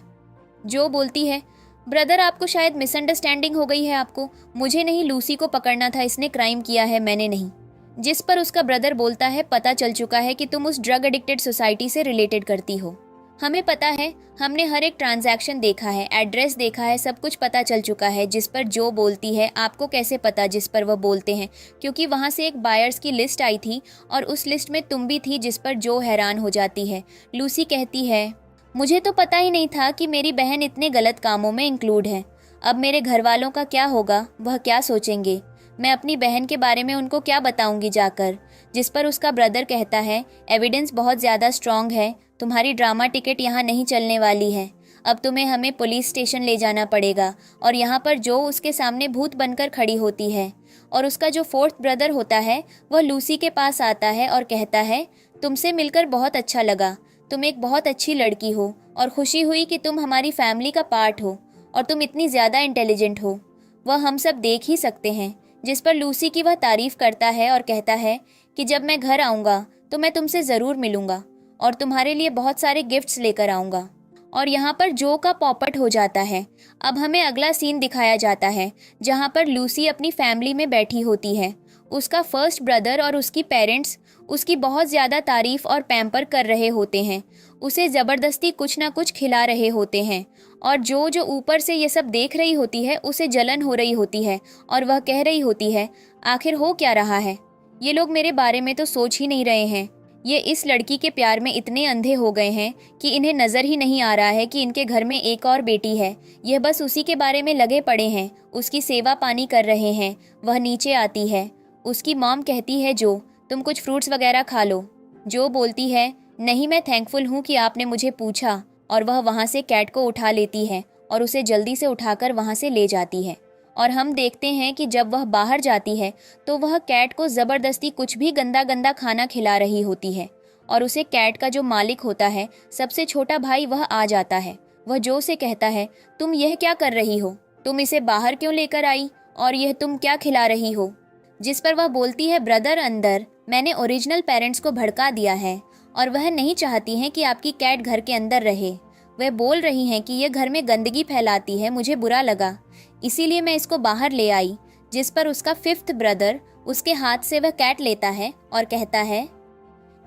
जो बोलती है, ब्रदर आपको शायद मिसअंडरस्टैंडिंग हो गई है, आपको मुझे नहीं लूसी को पकड़ना था, इसने क्राइम किया है, मैंने नहीं। जिस पर उसका ब्रदर बोलता है, पता चल चुका है कि तुम उस ड्रग एडिक्टेड सोसाइटी से रिलेटेड करती हो, हमें पता है, हमने हर एक ट्रांजैक्शन देखा है, एड्रेस देखा है, सब कुछ पता चल चुका है। जिस पर जो बोलती है, आपको कैसे पता? जिस पर वह बोलते हैं क्योंकि वहाँ से एक बायर्स की लिस्ट आई थी और उस लिस्ट में तुम भी थी। जिस पर जो हैरान हो जाती है। लूसी कहती है, मुझे तो पता ही नहीं था कि मेरी बहन इतने गलत कामों में इंक्लूड है। अब मेरे घर वालों का क्या होगा, वह क्या सोचेंगे, मैं अपनी बहन के बारे में उनको क्या बताऊंगी जाकर। जिस पर उसका ब्रदर कहता है, एविडेंस बहुत ज़्यादा स्ट्रॉन्ग है, तुम्हारी ड्रामा टिकट यहाँ नहीं चलने वाली है, अब तुम्हें हमें पुलिस स्टेशन ले जाना पड़ेगा। और यहाँ पर जो उसके सामने भूत बनकर खड़ी होती है और उसका जो फोर्थ ब्रदर होता है वह लूसी के पास आता है और कहता है, तुमसे मिलकर बहुत अच्छा लगा, तुम एक बहुत अच्छी लड़की हो और खुशी हुई कि तुम हमारी फैमिली का पार्ट हो और तुम इतनी ज़्यादा इंटेलिजेंट हो, वह हम सब देख ही सकते हैं। जिस पर लूसी की वह तारीफ करता है और कहता है कि जब मैं घर आऊँगा तो मैं तुमसे ज़रूर मिलूँगा और तुम्हारे लिए बहुत सारे गिफ्ट्स लेकर आऊँगा। और यहाँ पर जो का पॉपट हो जाता है। अब हमें अगला सीन दिखाया जाता है जहाँ पर लूसी अपनी फैमिली में बैठी होती है। उसका फर्स्ट ब्रदर और उसकी पेरेंट्स उसकी बहुत ज़्यादा तारीफ और पैम्पर कर रहे होते हैं, उसे ज़बरदस्ती कुछ ना कुछ खिला रहे होते हैं। और जो ऊपर से ये सब देख रही होती है उसे जलन हो रही होती है और वह कह रही होती है, आखिर हो क्या रहा है, ये लोग मेरे बारे में तो सोच ही नहीं रहे हैं, ये इस लड़की के प्यार में इतने अंधे हो गए हैं कि इन्हें नज़र ही नहीं आ रहा है कि इनके घर में एक और बेटी है, यह बस उसी के बारे में लगे पड़े हैं, उसकी सेवा पानी कर रहे हैं। वह नीचे आती है, उसकी मॉम कहती है, जो तुम कुछ फ्रूट्स वगैरह खा लो। जो बोलती है, नहीं मैं थैंकफुल हूँ कि आपने मुझे पूछा, और वह वहाँ से कैट को उठा लेती है और उसे जल्दी से उठाकर वहाँ से ले जाती है। और हम देखते हैं कि जब वह बाहर जाती है तो वह कैट को ज़बरदस्ती कुछ भी गंदा गंदा खाना खिला रही होती है। और उसे कैट का जो मालिक होता है, सबसे छोटा भाई, वह आ जाता है। वह जो से कहता है, तुम यह क्या कर रही हो, तुम इसे बाहर क्यों लेकर आई और यह तुम क्या खिला रही हो। जिस पर वह बोलती है, ब्रदर अंदर, मैंने ओरिजिनल पेरेंट्स को भड़का दिया है और वह नहीं चाहती हैं कि आपकी कैट घर के अंदर रहे। वह बोल रही हैं कि यह घर में गंदगी फैलाती है, मुझे बुरा लगा, इसीलिए मैं इसको बाहर ले आई। जिस पर उसका फिफ्थ ब्रदर उसके हाथ से वह कैट लेता है और कहता है,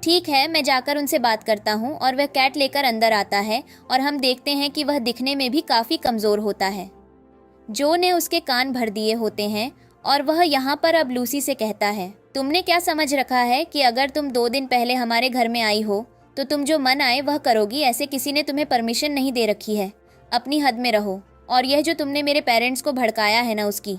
ठीक है, मैं जाकर उनसे बात करता हूँ। और वह कैट लेकर अंदर आता है और हम देखते हैं कि वह दिखने में भी काफ़ी कमज़ोर होता है। जो ने उसके कान भर दिए होते हैं और वह यहाँ पर अब लूसी से कहता है, तुमने क्या समझ रखा है कि अगर तुम 2 दिन पहले हमारे घर में आई हो तो तुम जो मन आए वह करोगी, ऐसे किसी ने तुम्हें परमिशन नहीं दे रखी है, अपनी हद में रहो। और यह जो तुमने मेरे पेरेंट्स को भड़काया है ना, उसकी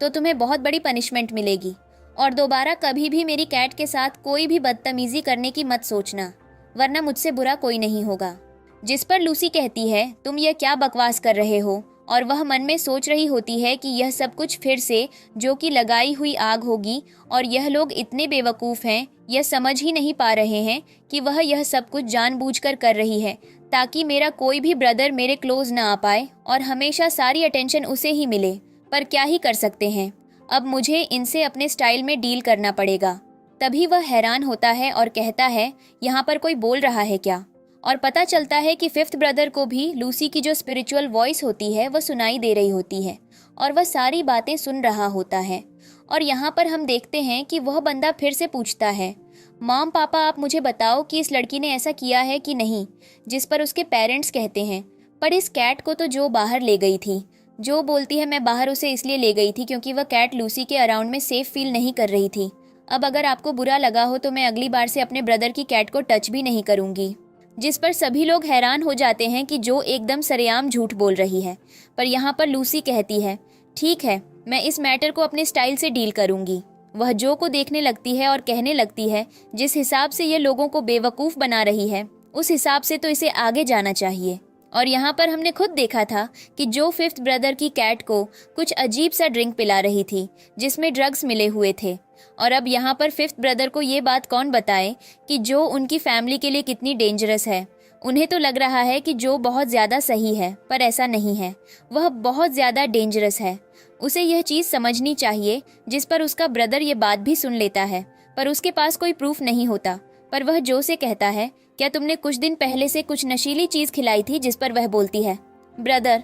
तो तुम्हें बहुत बड़ी पनिशमेंट मिलेगी। और दोबारा कभी भी मेरी कैट के साथ कोई भी बदतमीजी करने की मत सोचना, वरना मुझसे बुरा कोई नहीं होगा। जिस पर लूसी कहती है, तुम यह क्या बकवास कर रहे हो। और वह मन में सोच रही होती है कि यह सब कुछ फिर से जो कि लगाई हुई आग होगी और यह लोग इतने बेवकूफ़ हैं, यह समझ ही नहीं पा रहे हैं कि वह यह सब कुछ जानबूझकर कर रही है ताकि मेरा कोई भी ब्रदर मेरे क्लोज ना आ पाए और हमेशा सारी अटेंशन उसे ही मिले। पर क्या ही कर सकते हैं, अब मुझे इनसे अपने स्टाइल में डील करना पड़ेगा। तभी वह हैरान होता है और कहता है, यहाँ पर कोई बोल रहा है क्या। और पता चलता है कि फिफ्थ ब्रदर को भी लूसी की जो स्पिरिचुअल वॉइस होती है वह सुनाई दे रही होती है और वह सारी बातें सुन रहा होता है। और यहाँ पर हम देखते हैं कि वह बंदा फिर से पूछता है, मॉम पापा आप मुझे बताओ कि इस लड़की ने ऐसा किया है कि नहीं। जिस पर उसके पेरेंट्स कहते हैं, पर इस कैट को तो जो बाहर ले गई थी। जो बोलती है, मैं बाहर उसे इसलिए ले गई थी क्योंकि वह कैट लूसी के अराउंड में सेफ फील नहीं कर रही थी। अब अगर आपको बुरा लगा हो तो मैं अगली बार से अपने ब्रदर की कैट को टच भी नहीं करूँगी। जिस पर सभी लोग हैरान हो जाते हैं कि जो एकदम सरेआम झूठ बोल रही है। पर यहाँ पर लूसी कहती है, ठीक है, मैं इस मैटर को अपने स्टाइल से डील करूँगी। वह जो को देखने लगती है और कहने लगती है, जिस हिसाब से ये लोगों को बेवकूफ़ बना रही है उस हिसाब से तो इसे आगे जाना चाहिए। और यहाँ पर हमने खुद देखा था कि जो फिफ्थ ब्रदर की कैट को कुछ अजीब सा ड्रिंक पिला रही थी जिसमें ड्रग्स मिले हुए थे। और अब यहाँ पर फिफ्थ ब्रदर को ये बात कौन बताए कि जो उनकी फैमिली के लिए कितनी डेंजरस है। उन्हें तो लग रहा है कि जो बहुत ज़्यादा सही है, पर ऐसा नहीं है। वह बहुत ज़्यादा डेंजरस है। उसे यह चीज़ समझनी चाहिए, जिस पर उसका ब्रदर ये बात भी सुन लेता है, पर उसके पास कोई प्रूफ नहीं होता। पर वह जो से कहता है, क्या तुमने कुछ दिन पहले से कुछ नशीली चीज़ खिलाई थी? जिस पर वह बोलती है, ब्रदर,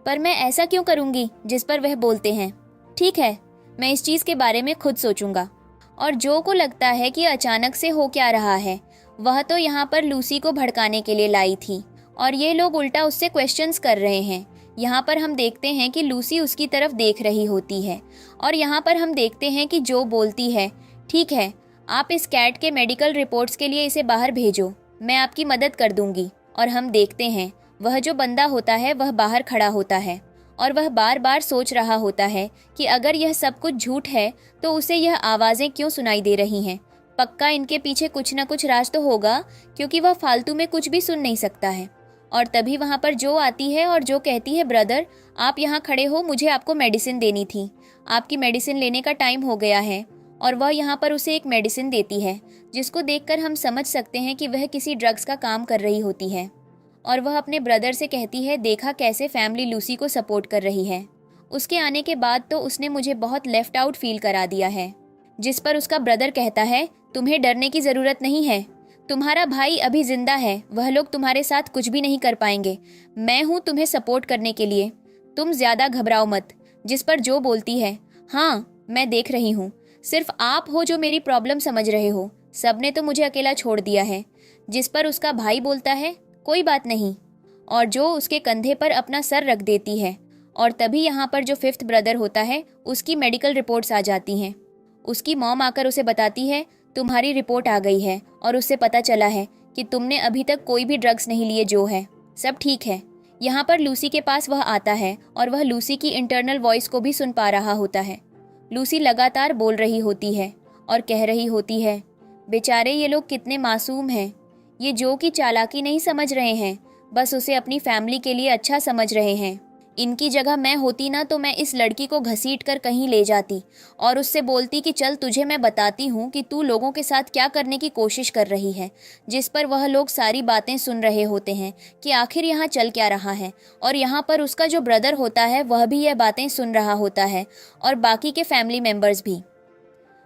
पर मैं ऐसा क्यों करूँगी? जिस पर वह बोलते हैं, ठीक है, मैं इस चीज़ के बारे में खुद सोचूंगा। और जो को लगता है कि अचानक से हो क्या रहा है। वह तो यहाँ पर लूसी को भड़काने के लिए लाई थी और ये लोग उल्टा उससे क्वेश्चंस कर रहे हैं। यहाँ पर हम देखते हैं कि लूसी उसकी तरफ देख रही होती है और यहाँ पर हम देखते हैं कि जो बोलती है, ठीक है, आप इस कैट के मेडिकल रिपोर्ट्स के लिए इसे बाहर भेजो, मैं आपकी मदद कर दूंगी। और हम देखते हैं वह जो बंदा होता है वह बाहर खड़ा होता है और वह बार बार सोच रहा होता है कि अगर यह सब कुछ झूठ है तो उसे यह आवाज़ें क्यों सुनाई दे रही हैं। पक्का इनके पीछे कुछ ना कुछ राज तो होगा, क्योंकि वह फालतू में कुछ भी सुन नहीं सकता है। और तभी वहाँ पर जो आती है और जो कहती है, ब्रदर, आप यहाँ खड़े हो, मुझे आपको मेडिसिन देनी थी, आपकी मेडिसिन लेने का टाइम हो गया है। और वह यहाँ पर उसे एक मेडिसिन देती है, जिसको देखकर हम समझ सकते हैं कि वह किसी ड्रग्स का काम कर रही होती है। और वह अपने ब्रदर से कहती है, देखा कैसे फैमिली लूसी को सपोर्ट कर रही है। उसके आने के बाद तो उसने मुझे बहुत लेफ्ट आउट फील करा दिया है। जिस पर उसका ब्रदर कहता है, तुम्हें डरने की ज़रूरत नहीं है, तुम्हारा भाई अभी जिंदा है, वह लोग तुम्हारे साथ कुछ भी नहीं कर पाएंगे, मैं हूँ तुम्हें सपोर्ट करने के लिए, तुम ज़्यादा घबराओ मत। जिस पर जो बोलती है, हाँ मैं देख रही हूँ, सिर्फ आप हो जो मेरी प्रॉब्लम समझ रहे हो, सबने तो मुझे अकेला छोड़ दिया है। जिस पर उसका भाई बोलता है, कोई बात नहीं, और जो उसके कंधे पर अपना सर रख देती है। और तभी यहाँ पर जो फिफ्थ ब्रदर होता है उसकी मेडिकल रिपोर्ट्स आ जाती हैं। उसकी मॉम आकर उसे बताती है, तुम्हारी रिपोर्ट आ गई है और उससे पता चला है कि तुमने अभी तक कोई भी ड्रग्स नहीं लिए, जो है सब ठीक है। यहाँ पर लूसी के पास वह आता है और वह लूसी की इंटरनल वॉइस को भी सुन पा रहा होता है। लूसी लगातार बोल रही होती है और कह रही होती है, बेचारे ये लोग कितने मासूम हैं, ये जो की चालाकी नहीं समझ रहे हैं, बस उसे अपनी फैमिली के लिए अच्छा समझ रहे हैं। इनकी जगह मैं होती ना तो मैं इस लड़की को घसीट कर कहीं ले जाती और उससे बोलती कि चल तुझे मैं बताती हूँ कि तू लोगों के साथ क्या करने की कोशिश कर रही है। जिस पर वह लोग सारी बातें सुन रहे होते हैं कि आखिर यहाँ चल क्या रहा है। और यहाँ पर उसका जो ब्रदर होता है वह भी यह बातें सुन रहा होता है और बाकी के फैमिली मेम्बर्स भी।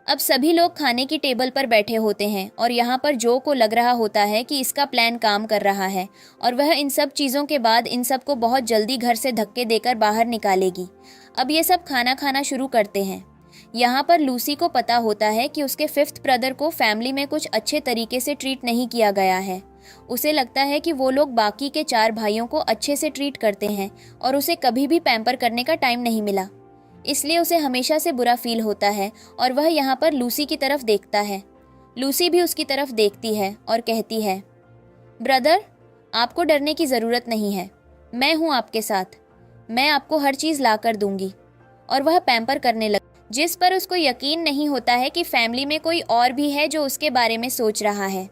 अब सभी लोग खाने की टेबल पर बैठे होते हैं और यहाँ पर जो को लग रहा होता है कि इसका प्लान काम कर रहा है और वह इन सब चीज़ों के बाद इन सब को बहुत जल्दी घर से धक्के देकर बाहर निकालेगी। अब ये सब खाना खाना शुरू करते हैं। यहाँ पर लूसी को पता होता है कि उसके फिफ्थ ब्रदर को फैमिली में कुछ अच्छे तरीके से ट्रीट नहीं किया गया है। उसे लगता है कि वो लोग बाकी के 4 भाइयों को अच्छे से ट्रीट करते हैं और उसे कभी भी पैम्पर करने का टाइम नहीं मिला, इसलिए उसे हमेशा से बुरा फील होता है और वह यहाँ पर लूसी की तरफ देखता है। लूसी भी उसकी तरफ देखती है और कहती है, ब्रदर, आपको डरने की ज़रूरत नहीं है, मैं हूँ आपके साथ, मैं आपको हर चीज़ ला कर दूंगी। और वह पैम्पर करने लग, जिस पर उसको यकीन नहीं होता है कि फैमिली में कोई और भी है जो उसके बारे में सोच रहा है।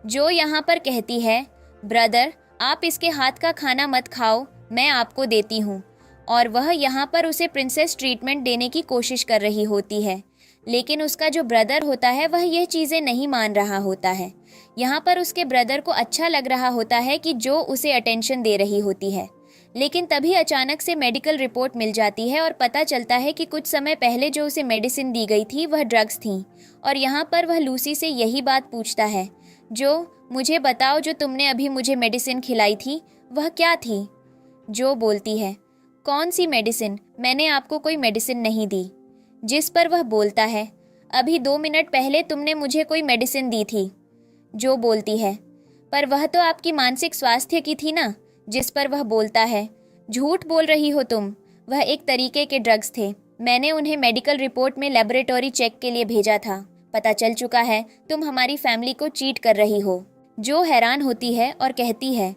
जो यहाँ पर कहती है, ब्रदर, आप इसके हाथ का खाना मत खाओ, मैं आपको देती हूँ। और वह यहाँ पर उसे प्रिंसेस ट्रीटमेंट देने की कोशिश कर रही होती है, लेकिन उसका जो ब्रदर होता है वह यह चीज़ें नहीं मान रहा होता है। यहाँ पर उसके ब्रदर को अच्छा लग रहा होता है कि जो उसे अटेंशन दे रही होती है, लेकिन तभी अचानक से मेडिकल रिपोर्ट मिल जाती है और पता चलता है कि कुछ समय पहले जो उसे मेडिसिन दी गई थी वह ड्रग्स थी। और यहाँ पर वह लूसी से यही बात पूछता है, जो मुझे बताओ, जो तुमने अभी मुझे मेडिसिन खिलाई थी वह क्या थी? जो बोलती है, कौन सी मेडिसिन, मैंने आपको कोई मेडिसिन नहीं दी। जिस पर वह बोलता है, अभी 2 मिनट पहले तुमने मुझे कोई मेडिसिन दी थी। जो बोलती है, पर वह तो आपकी मानसिक स्वास्थ्य की थी ना। जिस पर वह बोलता है, झूठ बोल रही हो तुम, वह एक तरीके के ड्रग्स थे, मैंने उन्हें मेडिकल रिपोर्ट में लेबोरेटरी चेक के लिए भेजा था, पता चल चुका है तुम हमारी फैमिली को चीट कर रही हो। जो हैरान होती है और कहती है,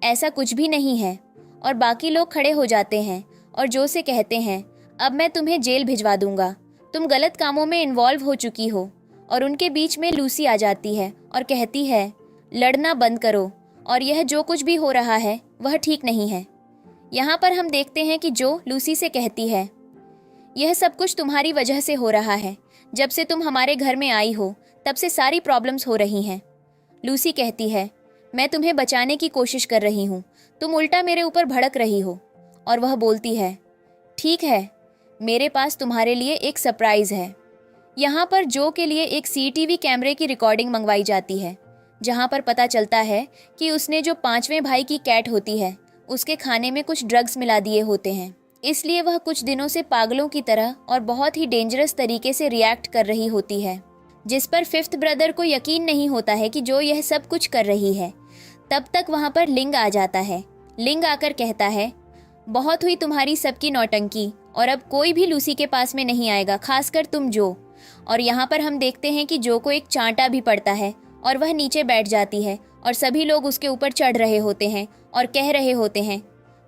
ऐसा कुछ भी नहीं है। और बाकी लोग खड़े हो जाते हैं और जो से कहते हैं, अब मैं तुम्हें जेल भिजवा दूंगा, तुम गलत कामों में इन्वॉल्व हो चुकी हो। और उनके बीच में लूसी आ जाती है और कहती है, लड़ना बंद करो, और यह जो कुछ भी हो रहा है वह ठीक नहीं है। यहाँ पर हम देखते हैं कि जो लूसी से कहती है, यह सब कुछ तुम्हारी वजह से हो रहा है, जब से तुम हमारे घर में आई हो तब से सारी प्रॉब्लम्स हो रही हैं। लूसी कहती है, मैं तुम्हें बचाने की कोशिश कर रही हूँ, तुम उल्टा मेरे ऊपर भड़क रही हो। और वह बोलती है, ठीक है, मेरे पास तुम्हारे लिए एक सरप्राइज है। यहाँ पर जो के लिए एक सीसीटीवी कैमरे की रिकॉर्डिंग मंगवाई जाती है, जहाँ पर पता चलता है कि उसने जो 5वें भाई की कैट होती है उसके खाने में कुछ ड्रग्स मिला दिए होते हैं, इसलिए वह कुछ दिनों से पागलों की तरह और बहुत ही डेंजरस तरीके से रिएक्ट कर रही होती है, जिस पर 5th ब्रदर को यकीन नहीं होता है कि जो यह सब कुछ कर रही है। तब तक वहाँ पर लिंग आ जाता है। लिंग आकर कहता है, बहुत हुई तुम्हारी सबकी नौटंकी, और अब कोई भी लूसी के पास में नहीं आएगा, खासकर तुम जो। और यहाँ पर हम देखते हैं कि जो को एक चांटा भी पड़ता है और वह नीचे बैठ जाती है और सभी लोग उसके ऊपर चढ़ रहे होते हैं और कह रहे होते हैं,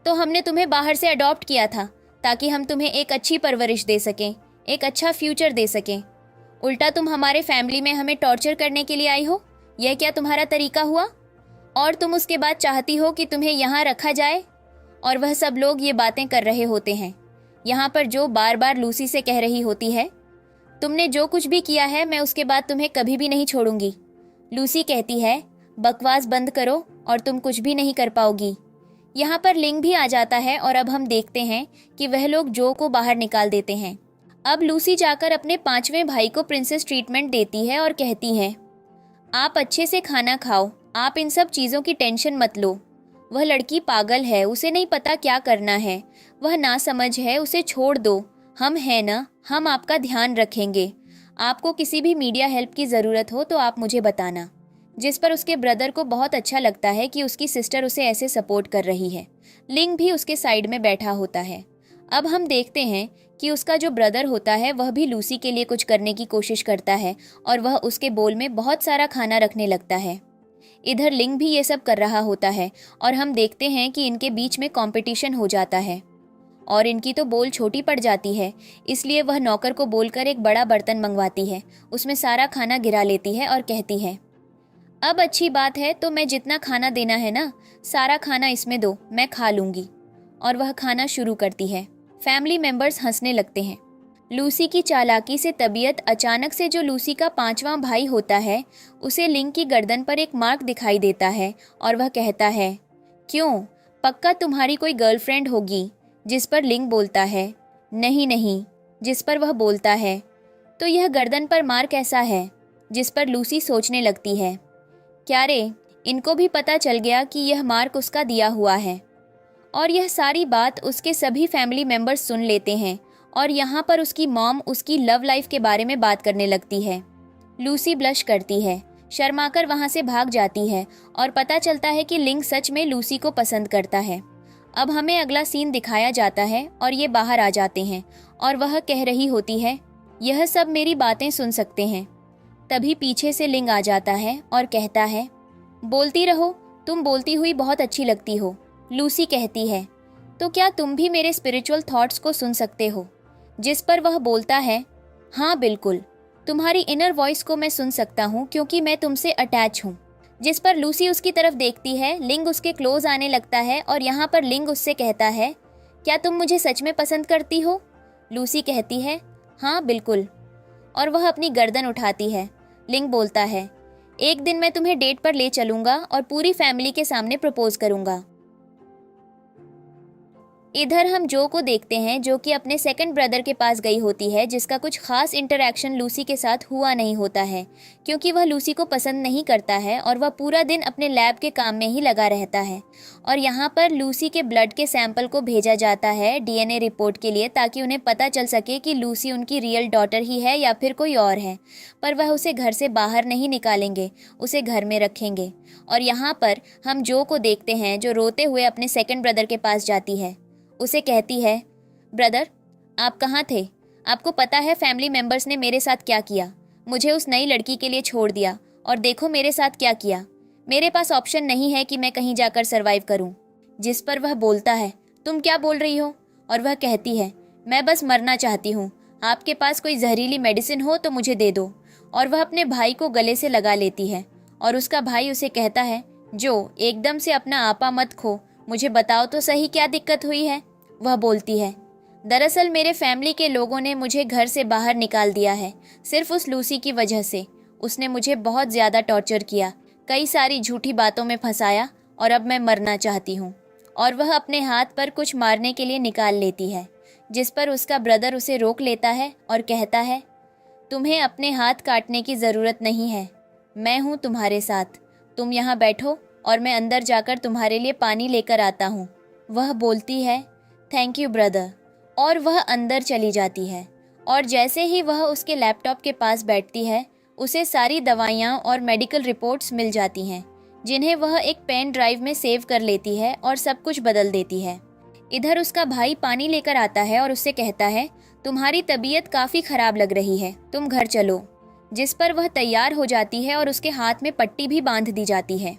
तो हमने तुम्हें बाहर से अडॉप्ट किया था ताकि हम तुम्हें एक अच्छी परवरिश दे सकें, एक अच्छा फ्यूचर दे सकें। उल्टा तुम हमारे फैमिली में हमें टॉर्चर करने के लिए आई हो। यह क्या तुम्हारा तरीका हुआ? और तुम उसके बाद चाहती हो कि तुम्हें यहाँ रखा जाए। और वह सब लोग ये बातें कर रहे होते हैं। यहाँ पर जो बार बार लूसी से कह रही होती है, तुमने जो कुछ भी किया है मैं उसके बाद तुम्हें कभी भी नहीं छोड़ूंगी। लूसी कहती है, बकवास बंद करो और तुम कुछ भी नहीं कर पाओगी। यहाँ पर लिंग भी आ जाता है और अब हम देखते हैं कि वह लोग जो को बाहर निकाल देते हैं। अब लूसी जाकर अपने 5वें भाई को प्रिंसेस ट्रीटमेंट देती है और कहती है, आप अच्छे से खाना खाओ, आप इन सब चीज़ों की टेंशन मत लो। वह लड़की पागल है, उसे नहीं पता क्या करना है, वह नासमझ है, उसे छोड़ दो। हम हैं ना, हम आपका ध्यान रखेंगे। आपको किसी भी मीडिया हेल्प की ज़रूरत हो तो आप मुझे बताना। जिस पर उसके ब्रदर को बहुत अच्छा लगता है कि उसकी सिस्टर उसे ऐसे सपोर्ट कर रही है। लिंग भी उसके साइड में बैठा होता है। अब हम देखते हैं कि उसका जो ब्रदर होता है वह भी लूसी के लिए कुछ करने की कोशिश करता है और वह उसके बोल में बहुत सारा खाना रखने लगता है। इधर लिंग भी ये सब कर रहा होता है और हम देखते हैं कि इनके बीच में कंपटीशन हो जाता है और इनकी तो बोल छोटी पड़ जाती है, इसलिए वह नौकर को बोलकर एक बड़ा बर्तन मंगवाती है, उसमें सारा खाना गिरा लेती है और कहती है, अब अच्छी बात है, तो मैं जितना खाना देना है ना, सारा खाना इसमें दो, मैं खा लूँगी। और वह खाना शुरू करती है। फैमिली मेंबर्स हंसने लगते हैं। लूसी की चालाकी से तबीयत अचानक से जो लूसी का 5वां भाई होता है उसे लिंग की गर्दन पर एक मार्क दिखाई देता है और वह कहता है, क्यों, पक्का तुम्हारी कोई गर्लफ्रेंड होगी। जिस पर लिंग बोलता है, नहीं नहीं। जिस पर वह बोलता है, तो यह गर्दन पर मार्क ऐसा है। जिस पर लूसी सोचने लगती है, क्या रे, इनको भी पता चल गया कि यह मार्क उसका दिया हुआ है। और यह सारी बात उसके सभी फैमिली मेंबर्स सुन लेते हैं और यहाँ पर उसकी मॉम उसकी लव लाइफ के बारे में बात करने लगती है। लूसी ब्लश करती है, शर्माकर वहाँ से भाग जाती है और पता चलता है कि लिंग सच में लूसी को पसंद करता है। अब हमें अगला सीन दिखाया जाता है और ये बाहर आ जाते हैं और वह कह रही होती है, यह सब मेरी बातें सुन सकते हैं। तभी पीछे से लिंग आ जाता है और कहता है, बोलती रहो, तुम बोलती हुई बहुत अच्छी लगती हो। लूसी कहती है, तो क्या तुम भी मेरे स्पिरिचुअल थॉट्स को सुन सकते हो। जिस पर वह बोलता है, हाँ बिल्कुल, तुम्हारी इनर वॉइस को मैं सुन सकता हूँ क्योंकि मैं तुमसे अटैच हूँ। जिस पर लूसी उसकी तरफ देखती है, लिंग उसके क्लोज आने लगता है और यहाँ पर लिंग उससे कहता है, क्या तुम मुझे सच में पसंद करती हो। लूसी कहती है, हाँ बिल्कुल, और वह अपनी गर्दन उठाती है। लिंग बोलता है, एक दिन मैं तुम्हें डेट पर ले चलूंगा और पूरी फैमिली के सामने प्रपोज करूंगा। इधर हम जो को देखते हैं जो कि अपने सेकंड ब्रदर के पास गई होती है, जिसका कुछ खास इंटरैक्शन लूसी के साथ हुआ नहीं होता है क्योंकि वह लूसी को पसंद नहीं करता है और वह पूरा दिन अपने लैब के काम में ही लगा रहता है। और यहाँ पर लूसी के ब्लड के सैंपल को भेजा जाता है डीएनए रिपोर्ट के लिए ताकि उन्हें पता चल सके कि लूसी उनकी रियल डॉटर ही है या फिर कोई और है। पर वह उसे घर से बाहर नहीं निकालेंगे, उसे घर में रखेंगे। और यहाँ पर हम जो को देखते हैं जो रोते हुए अपने सेकंड ब्रदर के पास जाती है। उसे कहती है, ब्रदर आप कहाँ थे, आपको पता है फैमिली मेंबर्स ने मेरे साथ क्या किया, मुझे उस नई लड़की के लिए छोड़ दिया और देखो मेरे साथ क्या किया। मेरे पास ऑप्शन नहीं है कि मैं कहीं जाकर सरवाइव करूं। जिस पर वह बोलता है, तुम क्या बोल रही हो। और वह कहती है, मैं बस मरना चाहती हूँ, आपके पास कोई जहरीली मेडिसिन हो तो मुझे दे दो। और वह अपने भाई को गले से लगा लेती है और उसका भाई उसे कहता है, जो एकदम से अपना आपा मत खो, मुझे बताओ तो सही क्या दिक्कत हुई है। वह बोलती है, दरअसल मेरे फैमिली के लोगों ने मुझे घर से बाहर निकाल दिया है सिर्फ उस लूसी की वजह से। उसने मुझे बहुत ज़्यादा टॉर्चर किया, कई सारी झूठी बातों में फंसाया और अब मैं मरना चाहती हूँ। और वह अपने हाथ पर कुछ मारने के लिए निकाल लेती है, जिस पर उसका ब्रदर उसे रोक लेता है और कहता है, तुम्हें अपने हाथ काटने की ज़रूरत नहीं है, मैं हूँ तुम्हारे साथ, तुम यहाँ बैठो और मैं अंदर जाकर तुम्हारे लिए पानी लेकर आता हूँ। वह बोलती है, थैंक यू ब्रदर, और वह अंदर चली जाती है। और जैसे ही वह उसके लैपटॉप के पास बैठती है, उसे सारी दवाइयाँ और मेडिकल रिपोर्ट्स मिल जाती हैं, जिन्हें वह एक पेन ड्राइव में सेव कर लेती है और सब कुछ बदल देती है। इधर उसका भाई पानी लेकर आता है और उससे कहता है, तुम्हारी तबीयत काफ़ी ख़राब लग रही है, तुम घर चलो। जिस पर वह तैयार हो जाती है और उसके हाथ में पट्टी भी बांध दी जाती है।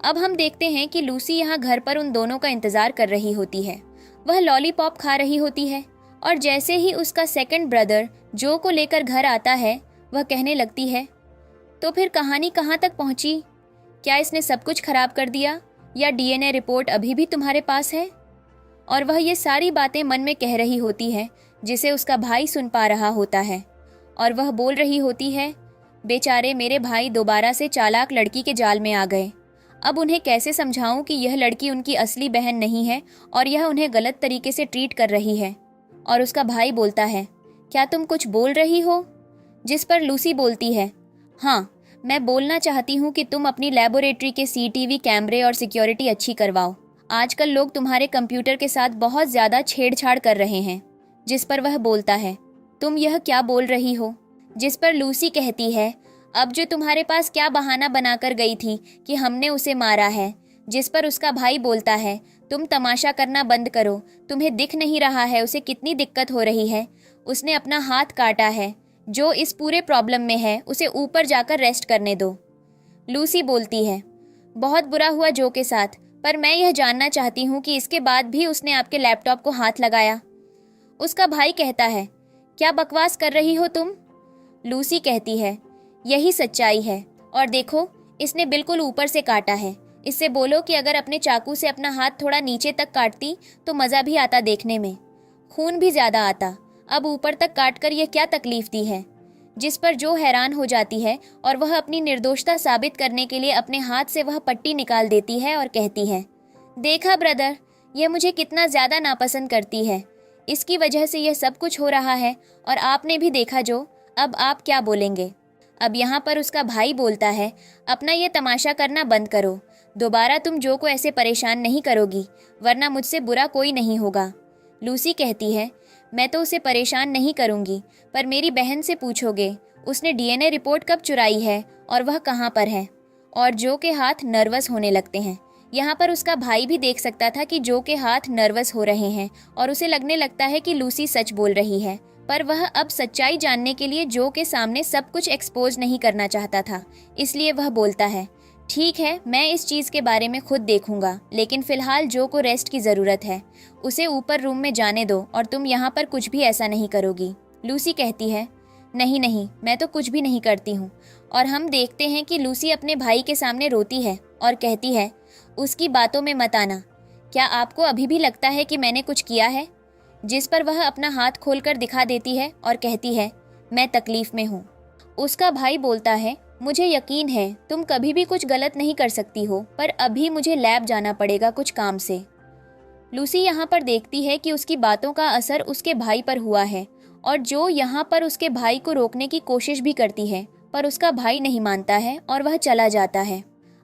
अब हम देखते हैं कि लूसी यहाँ घर पर उन दोनों का इंतज़ार कर रही होती है। वह लॉलीपॉप खा रही होती है और जैसे ही उसका सेकंड ब्रदर जो को लेकर घर आता है, वह कहने लगती है, तो फिर कहानी कहाँ तक पहुँची? क्या इसने सब कुछ खराब कर दिया या डीएनए रिपोर्ट अभी भी तुम्हारे पास है? और वह ये सारी बातें मन में कह रही होती है, जिसे उसका भाई सुन पा रहा होता है। और वह बोल रही होती है, बेचारे मेरे भाई दोबारा से चालाक लड़की के जाल में आ गए। अब उन्हें कैसे समझाऊं कि यह लड़की उनकी असली बहन नहीं है और यह उन्हें गलत तरीके से ट्रीट कर रही है। और उसका भाई बोलता है, क्या तुम कुछ बोल रही हो? जिस पर लूसी बोलती है, हाँ, मैं बोलना चाहती हूँ कि तुम अपनी लैबोरेटरी के सीसीटीवी कैमरे और सिक्योरिटी अच्छी करवाओ। आजकल लोग तुम्हारे कंप्यूटर के साथ बहुत ज़्यादा छेड़छाड़ कर रहे हैं। जिस पर वह बोलता है, तुम यह क्या बोल रही हो? जिस पर लूसी कहती है, अब जो तुम्हारे पास क्या बहाना बनाकर गई थी कि हमने उसे मारा है। जिस पर उसका भाई बोलता है, तुम तमाशा करना बंद करो, तुम्हें दिख नहीं रहा है उसे कितनी दिक्कत हो रही है। उसने अपना हाथ काटा है, जो इस पूरे प्रॉब्लम में है उसे ऊपर जाकर रेस्ट करने दो। लूसी बोलती है, बहुत बुरा हुआ जो के साथ, पर मैं यह जानना चाहती हूँ कि इसके बाद भी उसने आपके लैपटॉप को हाथ लगाया। उसका भाई कहता है, क्या बकवास कर रही हो तुम? लूसी कहती है, यही सच्चाई है, और देखो इसने बिल्कुल ऊपर से काटा है। इससे बोलो कि अगर अपने चाकू से अपना हाथ थोड़ा नीचे तक काटती तो मज़ा भी आता देखने में, खून भी ज़्यादा आता। अब ऊपर तक काटकर यह क्या तकलीफ दी है? जिस पर जो हैरान हो जाती है और वह अपनी निर्दोषता साबित करने के लिए अपने हाथ से वह पट्टी निकाल देती है और कहती है, देखा ब्रदर, यह मुझे कितना ज़्यादा नापसंद करती है। इसकी वजह से यह सब कुछ हो रहा है और आपने भी देखा जो, अब आप क्या बोलेंगे? अब यहाँ पर उसका भाई बोलता है, अपना ये तमाशा करना बंद करो, दोबारा तुम जो को ऐसे परेशान नहीं करोगी, वरना मुझसे बुरा कोई नहीं होगा। लूसी कहती है, मैं तो उसे परेशान नहीं करूँगी, पर मेरी बहन से पूछोगे उसने डीएनए रिपोर्ट कब चुराई है और वह कहाँ पर है। और जो के हाथ नर्वस होने लगते हैं। यहाँ पर उसका भाई भी देख सकता था कि जो के हाथ नर्वस हो रहे हैं और उसे लगने लगता है कि लूसी सच बोल रही है, पर वह अब सच्चाई जानने के लिए जो के सामने सब कुछ एक्सपोज नहीं करना चाहता था। इसलिए वह बोलता है, ठीक है, मैं इस चीज़ के बारे में खुद देखूंगा, लेकिन फ़िलहाल जो को रेस्ट की ज़रूरत है। उसे ऊपर रूम में जाने दो और तुम यहाँ पर कुछ भी ऐसा नहीं करोगी। लूसी कहती है, नहीं नहीं, मैं तो कुछ भी नहीं करती हूँ। और हम देखते हैं कि लूसी अपने भाई के सामने रोती है और कहती है, उसकी बातों में मत आना। क्या आपको अभी भी लगता है कि मैंने कुछ किया है? जिस पर वह अपना हाथ खोलकर दिखा देती है और कहती है, मैं तकलीफ़ में हूँ। उसका भाई बोलता है, मुझे यकीन है तुम कभी भी कुछ गलत नहीं कर सकती हो, पर अभी मुझे लैब जाना पड़ेगा कुछ काम से। लूसी यहाँ पर देखती है कि उसकी बातों का असर उसके भाई पर हुआ है और जो यहाँ पर उसके भाई को रोकने की कोशिश भी करती है, पर उसका भाई नहीं मानता है और वह चला जाता है।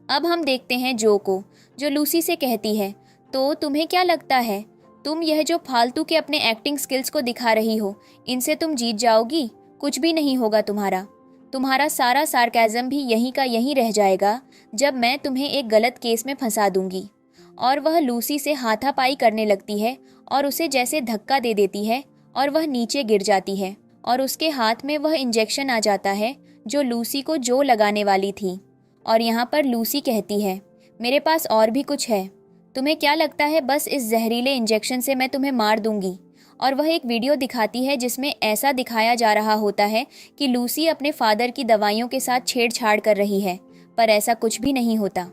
अब हम देखते हैं जो को, जो लूसी से कहती है, तो तुम्हें क्या लगता है, तुम यह जो फालतू के अपने एक्टिंग स्किल्स को दिखा रही हो, इनसे तुम जीत जाओगी? कुछ भी नहीं होगा तुम्हारा सारा सार्केज़म भी यहीं का यहीं रह जाएगा जब मैं तुम्हें एक गलत केस में फंसा दूंगी। और वह लूसी से हाथापाई करने लगती है और उसे जैसे धक्का दे देती है और वह नीचे गिर जाती है और उसके हाथ में वह इंजेक्शन आ जाता है जो लूसी को जो लगाने वाली थी। और यहाँ पर लूसी कहती है, मेरे पास और भी कुछ है, तुम्हें क्या लगता है बस इस जहरीले इंजेक्शन से मैं तुम्हें मार दूंगी? और वह एक वीडियो दिखाती है जिसमें ऐसा दिखाया जा रहा होता है कि लूसी अपने फादर की दवाइयों के साथ छेड़छाड़ कर रही है, पर ऐसा कुछ भी नहीं होता।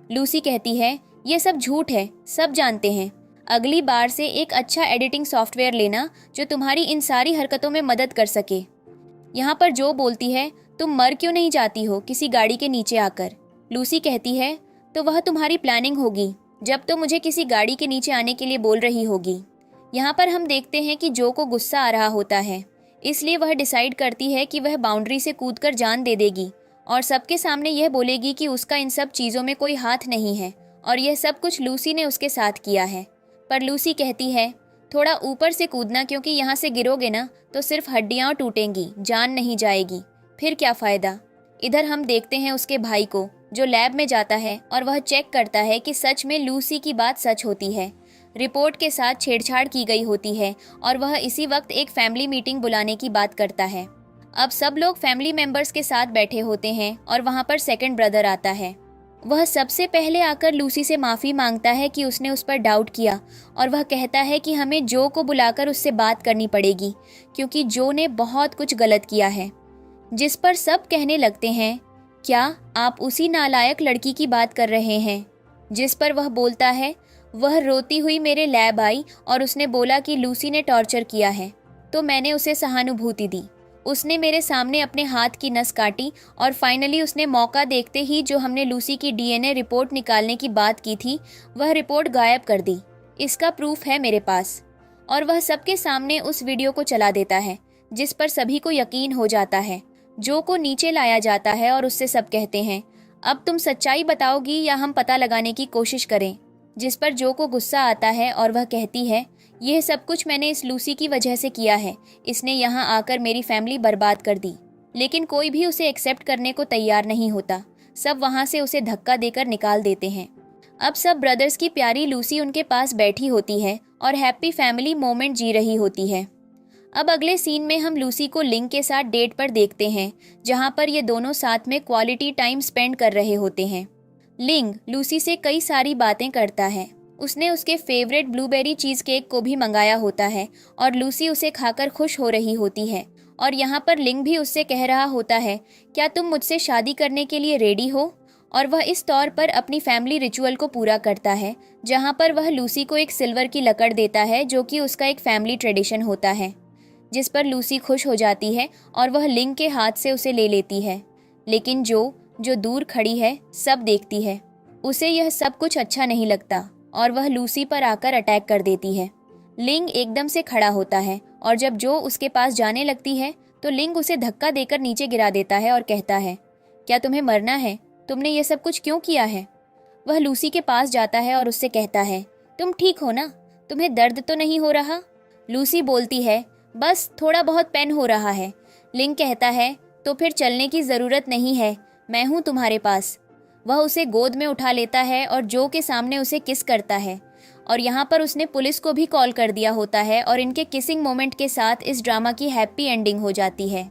लूसी कहती है, ये सब झूठ है, सब जानते हैं। अगली बार से एक अच्छा एडिटिंग सॉफ्टवेयर लेना जो तुम्हारी इन सारी हरकतों में मदद कर सके। यहाँ पर जो बोलती है, तुम मर क्यों नहीं जाती हो किसी गाड़ी के नीचे आकर? लूसी कहती है, तो वह तुम्हारी प्लानिंग होगी, जब तो मुझे किसी गाड़ी के नीचे आने के लिए बोल रही होगी। यहाँ पर हम देखते हैं कि जो को गुस्सा आ रहा होता है, इसलिए वह डिसाइड करती है कि वह बाउंड्री से कूदकर जान दे देगी और सबके सामने यह बोलेगी कि उसका इन सब चीज़ों में कोई हाथ नहीं है और यह सब कुछ लूसी ने उसके साथ किया है। पर लूसी कहती है, थोड़ा ऊपर से कूदना, क्योंकि यहाँ से गिरोगे ना तो सिर्फ हड्डियाँ टूटेंगी, जान नहीं जाएगी, फिर क्या फ़ायदा। इधर हम देखते हैं उसके भाई को, जो लैब में जाता है और वह चेक करता है कि सच में लूसी की बात सच होती है। रिपोर्ट के साथ छेड़छाड़ की गई होती है और वह इसी वक्त एक फैमिली मीटिंग बुलाने की बात करता है। अब सब लोग फैमिली मेंबर्स के साथ बैठे होते हैं और वहाँ पर सेकंड ब्रदर आता है। वह सबसे पहले आकर लूसी से माफ़ी मांगता है कि उसने उस पर डाउट किया और वह कहता है कि हमें जो को बुलाकर उससे बात करनी पड़ेगी, क्योंकि जो ने बहुत कुछ गलत किया है। जिस पर सब कहने लगते हैं, क्या आप उसी नालायक लड़की की बात कर रहे हैं? जिस पर वह बोलता है, वह रोती हुई मेरे लैब आई और उसने बोला कि लूसी ने टॉर्चर किया है, तो मैंने उसे सहानुभूति दी। उसने मेरे सामने अपने हाथ की नस काटी और फाइनली उसने मौका देखते ही जो हमने लूसी की डीएनए रिपोर्ट निकालने की बात की थी, वह रिपोर्ट गायब कर दी। इसका प्रूफ है मेरे पास। और वह सबके सामने उस वीडियो को चला देता है, जिस पर सभी को यकीन हो जाता है। जो को नीचे लाया जाता है और उससे सब कहते हैं, अब तुम सच्चाई बताओगी या हम पता लगाने की कोशिश करें। जिस पर जो को गुस्सा आता है और वह कहती है, यह सब कुछ मैंने इस लूसी की वजह से किया है, इसने यहाँ आकर मेरी फैमिली बर्बाद कर दी। लेकिन कोई भी उसे एक्सेप्ट करने को तैयार नहीं होता, सब वहाँ से उसे धक्का देकर निकाल देते हैं। अब सब ब्रदर्स की प्यारी लूसी उनके पास बैठी होती है और हैप्पी फैमिली मोमेंट जी रही होती है। अब अगले सीन में हम लूसी को लिंग के साथ डेट पर देखते हैं, जहाँ पर ये दोनों साथ में क्वालिटी टाइम स्पेंड कर रहे होते हैं। लिंग लूसी से कई सारी बातें करता है। उसने उसके फेवरेट ब्लूबेरी चीज़ केक को भी मंगाया होता है और लूसी उसे खाकर खुश हो रही होती है। और यहाँ पर लिंग भी उससे कह रहा होता है, क्या तुम मुझसे शादी करने के लिए रेडी हो? और वह इस तौर पर अपनी फैमिली रिचुअल को पूरा करता है, जहाँ पर वह लूसी को एक सिल्वर की लकड़ देता है, जो कि उसका एक फैमिली ट्रेडिशन होता है। जिस पर लूसी खुश हो जाती है और वह लिंग के हाथ से उसे ले लेती है। लेकिन जो दूर खड़ी है, सब देखती है। उसे यह सब कुछ अच्छा नहीं लगता और वह लूसी पर आकर अटैक कर देती है। लिंग एकदम से खड़ा होता है और जब जो उसके पास जाने लगती है तो लिंग उसे धक्का देकर नीचे गिरा देता है और कहता है, क्या तुम्हें मरना है? तुमने ये सब कुछ क्यों किया है? वह लूसी के पास जाता है और उससे कहता है, तुम ठीक हो ना? तुम्हें दर्द तो नहीं हो रहा? लूसी बोलती है, बस थोड़ा बहुत पेन हो रहा है। लिंग कहता है, तो फिर चलने की ज़रूरत नहीं है, मैं हूँ तुम्हारे पास। वह उसे गोद में उठा लेता है और जो के सामने उसे किस करता है। और यहाँ पर उसने पुलिस को भी कॉल कर दिया होता है और इनके किसिंग मोमेंट के साथ इस ड्रामा की हैप्पी एंडिंग हो जाती है।